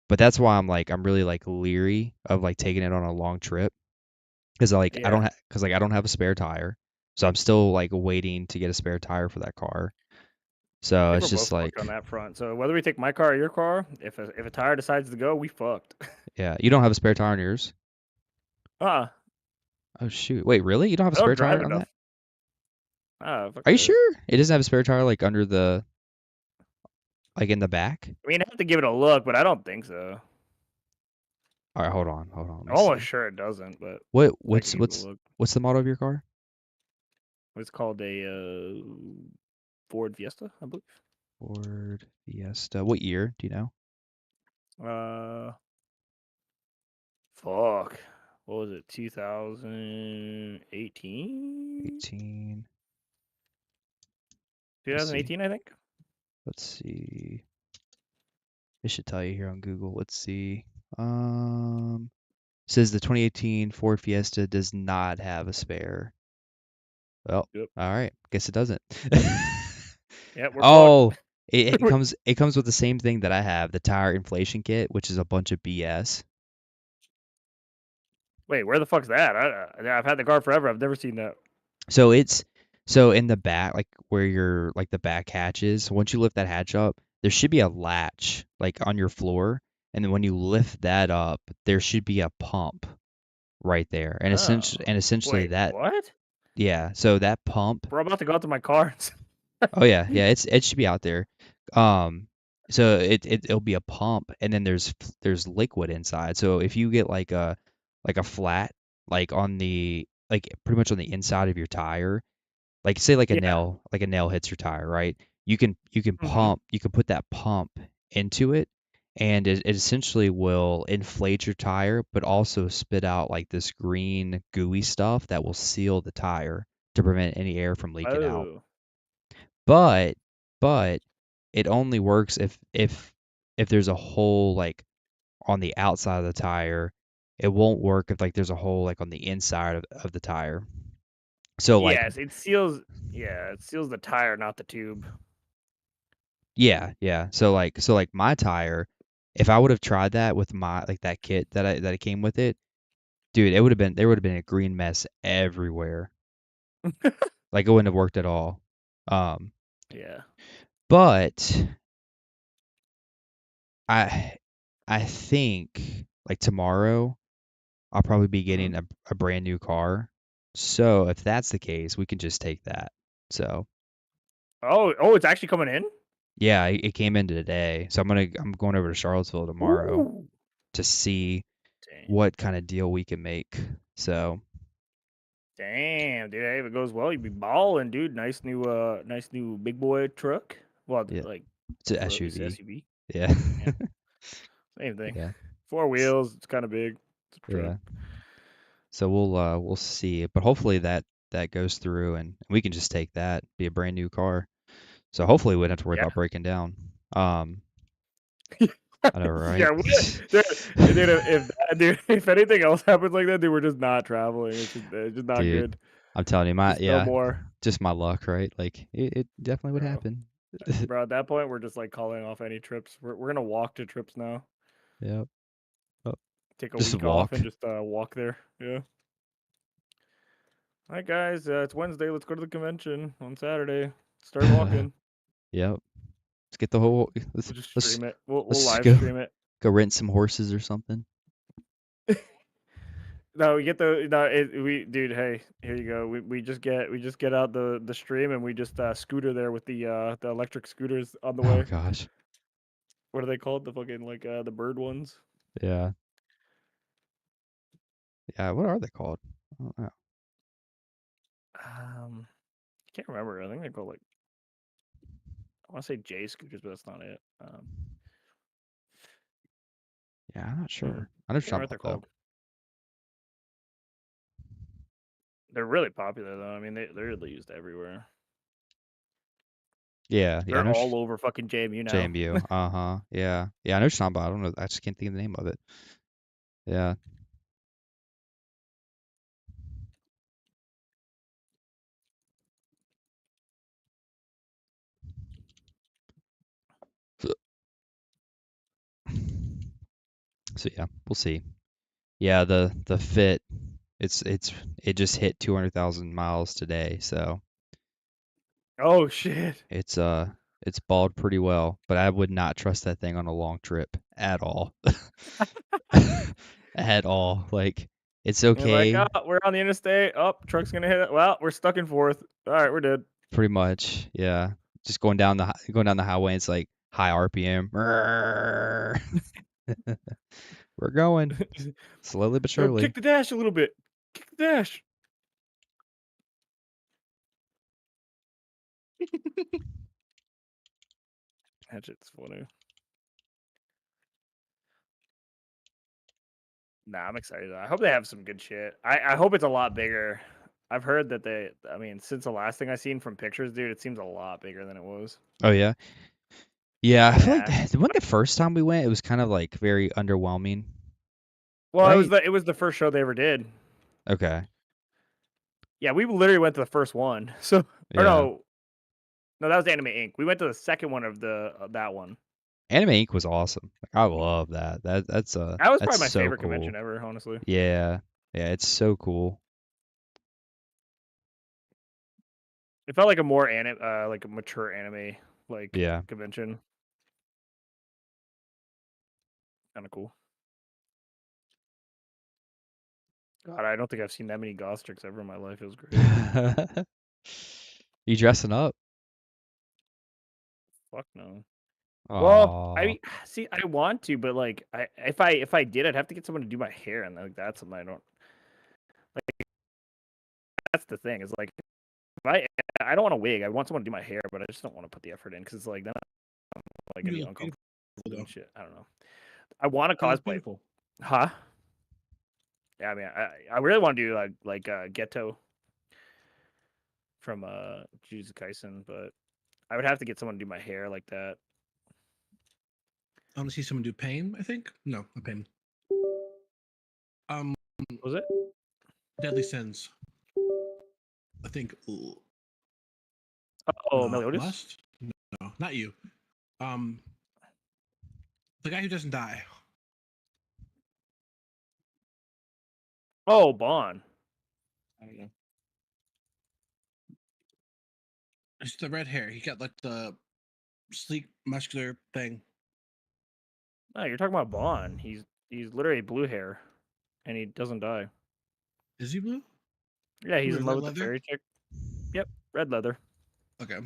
But that's why I'm really like leery of like taking it on a long trip because Yeah. I don't have a spare tire, so I'm still like waiting to get a spare tire for that car. I So think it's we're just both fucked on like, that front. So whether we take my car or your car, if a tire decides to go, we fucked. yeah, you don't have a spare tire on yours? Uh, Oh shoot, wait, really? You don't have a I don't spare drive tire on enough. that? Ah, fuck Are you that. sure it doesn't have a spare tire like under the like in the back? I mean, I have to give it a look, but I don't think so. All right, hold on. Let I'm me almost see. sure it doesn't, but What I can give it a look. what's the model of your car? It's called a Ford Fiesta, I believe. Ford Fiesta. What year? Do you know? Fuck. What was it? 2018? 18. Let's see. 2018, I think. Let's see. It should tell you here on Google. Let's see. Says the 2018 Ford Fiesta does not have a spare. Well, Yep. all right. Guess it doesn't. Yeah, we're Oh, fucked. it comes with the same thing that I have, the tire inflation kit, which is a bunch of BS. Wait, where the fuck's that? I've had the car forever. I've never seen that. So so in the back, like where your like the back hatch is, once you lift that hatch up, there should be a latch like on your floor, and then when you lift that up, there should be a pump right there. And Oh. essentially Wait, that what? yeah, so that pump. We're about to go out to my car. Oh yeah, it should be out there. So it'll be a pump, and then there's liquid inside. So if you get like a flat like on the like pretty much on the inside of your tire, like say Yeah. like a nail hits your tire, right? You can Mm-hmm. put that pump into it, and it essentially will inflate your tire, but also spit out like this green gooey stuff that will seal the tire to prevent any air from leaking out. Oh. But but it only works if there's a hole like on the outside of the tire. It won't work if like there's a hole like on the inside of the tire. So like Yes, it seals. Yeah, it seals the tire, not the tube. yeah. So like my tire, if I would have tried that with my like that kit that it came with it, dude, there would have been a green mess everywhere. Like it wouldn't have worked at all. Um, Yeah. but I I think like tomorrow I'll probably be Mm-hmm. getting a brand new car. So if that's the case, we can just take that. So Oh, it's actually coming in? yeah, it came in today. So I'm going over to Charlottesville tomorrow Ooh. to see Damn. what kind of deal we can make. So Damn, dude. Hey, if it goes well, you'd be balling, dude. Nice new big boy truck. Well, yeah, like it's an or at least SUV. SUV. Yeah. Yeah, same thing. Yeah. 4 wheels. It's kind of big. It's a truck. Yeah. So we'll see. But hopefully that goes through and we can just take that, be a brand new car. So hopefully we wouldn't have to worry Yeah. about breaking down. I know, right? Yeah, dude, if anything else happens like that, dude, we're just not traveling. It's just not Dude, good. I'm telling you, Just no more, just my luck, right? Like it definitely would bro. happen. Bro, at that point, we're just like calling off any trips. We're gonna walk to trips now. Yep. Oh, Take a just week off walk. and just walk there. Yeah. All right, guys. It's Wednesday. Let's go to the convention on Saturday. Start walking. Yep. Let's get the whole. We'll just stream it. We'll let's just live stream it. go rent some horses or something. No, we get the no. We dude, hey, here you go. We just get out the stream and we just scooter there with the electric scooters on the way. Oh gosh. What are they called? The fucking like the bird ones. Yeah. Yeah. What are they called? I don't know. Can't remember. I think they're called like I want to say J scooters, but that's not it. Yeah, I'm not sure. I know Can't what remember you're what they're talking about, called. They're really popular though. I mean, they're really used everywhere. though. Yeah. I They're know all over fucking JMU now. JMU. Uh-huh. Yeah. Yeah, I know what you're talking about. I don't know. I just can't think of the name of it. Yeah. So yeah, we'll see. Yeah, the Fit, it just hit 200,000 miles today, so Oh shit. it's balled pretty well, but I would not trust that thing on a long trip at all. At all. Like it's You're like, okay. oh, we're on the interstate. Oh, truck's gonna hit it. Well, we're stuck in fourth. All right, we're dead. Pretty much, yeah. Just going down the highway, it's like high RPM. We're going slowly but No, surely. kick the dash a little bit. Kick the dash. That shit's funny. Nah, I'm excited. I hope they have some good shit. I hope it's a lot bigger. I've heard that I mean, since the last thing I seen from pictures, dude, it seems a lot bigger than it was. Oh yeah, yeah. I feel like Yeah. the first time we went, it was kind of like very underwhelming, Well, right? it was the first show they ever did. Okay, Yeah, we literally went to the first one. So, or yeah. no, that was Anime Inc. We went to the second one of that one. Anime Inc. was awesome. Like, I love that. That's That was that's probably my so favorite convention cool. ever, honestly. Yeah, yeah. It's so cool. It felt like a more like a mature anime Yeah. convention. Kind of cool. God, I don't think I've seen that many goth chicks ever in my life. It was great. You dressing up? Fuck no. Well, Oh, see, I want to, but like, if I did, I'd have to get someone to do my hair, and like that's something I don't like. That's the thing is like, if I don't want a wig. I want someone to do my hair, but I just don't want to put the effort in because it's like then I'm like gonna You be look beautiful, uncomfortable though. and shit. I don't know. I want to You look cosplay, beautiful. huh? Yeah, I mean, I really want to do Ghetto from Jujutsu Kaisen, but I would have to get someone to do my hair like that. I want to see someone do pain. I think no, not pain. Was it? Deadly Sins. I think. Oh, No, Meliodas? Lust. No, not you. The guy who doesn't die. Oh, Bon. I don't know. It's the red hair. He got like the sleek, muscular thing. No, you're talking about Bon. He's literally blue hair, and he doesn't die. Is he blue? Yeah, he's in Weird, love red with the leather? fairy chick. Yep, red leather. Okay.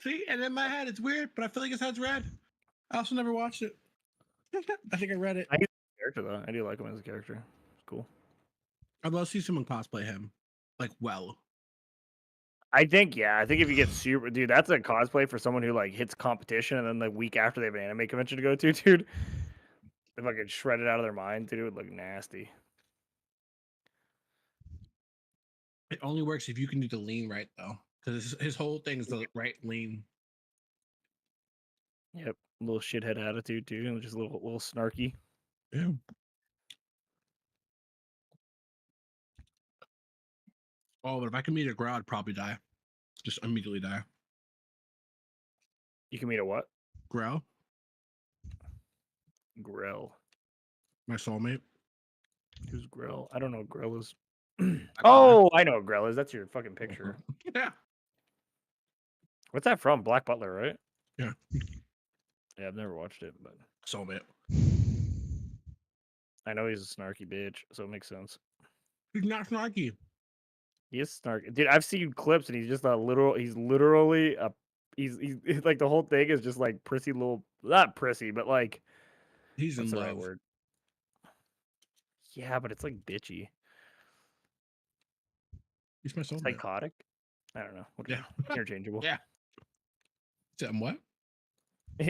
See, and in my head it's weird, but I feel like his head's red. I also never watched it. I think I read it. I like his character though. I do like him as a character. It's cool. I'd love to see someone cosplay him. Like well. I think if you get super dude, that's a cosplay for someone who like hits competition and then the week after they have an anime convention to go to, dude. If I could shred it out of their mind, dude, it would look nasty. It only works if you can do the lean right though. Because his whole thing is the right lean. Yep, little shithead attitude too, just a little snarky. Yeah. Oh, but if I could meet a girl, I'd probably die. Just immediately die. You can meet a what? Grow, Grell. my soulmate. Who's Grell? I don't know what Grell is. I Oh, I know what Grell is. That's your fucking picture. Yeah. What's that from? Black Butler, right? Yeah. Yeah, I've never watched it, but Soulmate. I know he's a snarky bitch, so it makes sense. He's not snarky. He is snarky, dude. I've seen clips, and he's just a literal. He's literally a. He's like the whole thing is just like prissy little, not prissy, but like He's what's in the right love. word? Yeah, but it's like bitchy, He's my soulmate. psychotic. I don't know. Whatever. Yeah. Interchangeable. Yeah. What?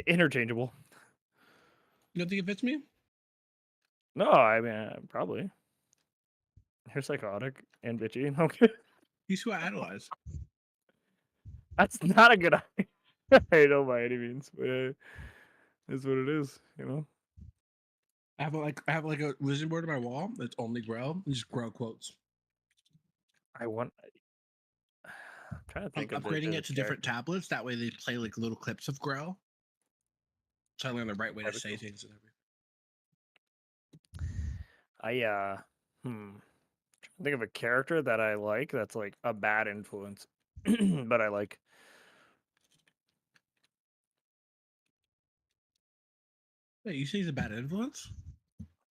Interchangeable. You don't think it fits me? No, I mean probably. You're psychotic and bitchy. Okay, He's who I idolize. that's not a good idea. I know by any means, but it's what it is. You know. I have like a vision board on my wall that's only grow and just grow quotes. I'm trying to I'm think of upgrading the it to different tablets. That way they play like little clips of grow. So I learn the right way to say things and everything. Think of a character that I like that's like a bad influence, but I like. Wait, you say he's a bad influence?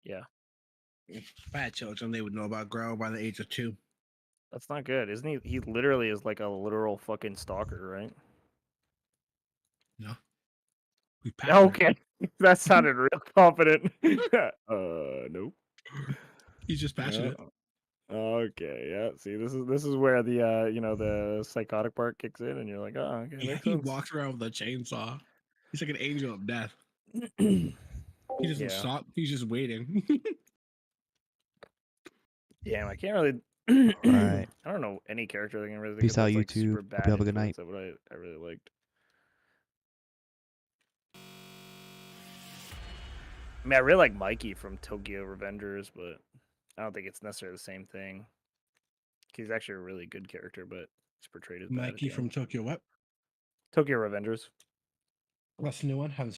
Yeah. If I had children, they would know about grow by the age of 2. That's not good, isn't he? He literally is like a literal fucking stalker, right? No. We passionate. Okay, that sounded real confident. Nope. He's just passionate. Okay, yeah. See, this is where the the psychotic part kicks in, and you're like, oh, okay, makes He sense. walks around with a chainsaw. He's like an angel of death. Yeah. He doesn't stop. He's just waiting. Damn, I can't really. Right. I don't know any character that can really think Peace of out, that's like YouTube. super Hope bad you have a good night. influence that I really liked. I mean, I really like Mikey from Tokyo Revengers, but I don't think it's necessarily the same thing. He's actually a really good character, but he's portrayed as bad. Mikey from Tokyo what? Tokyo Revengers. That's the new one. Haven't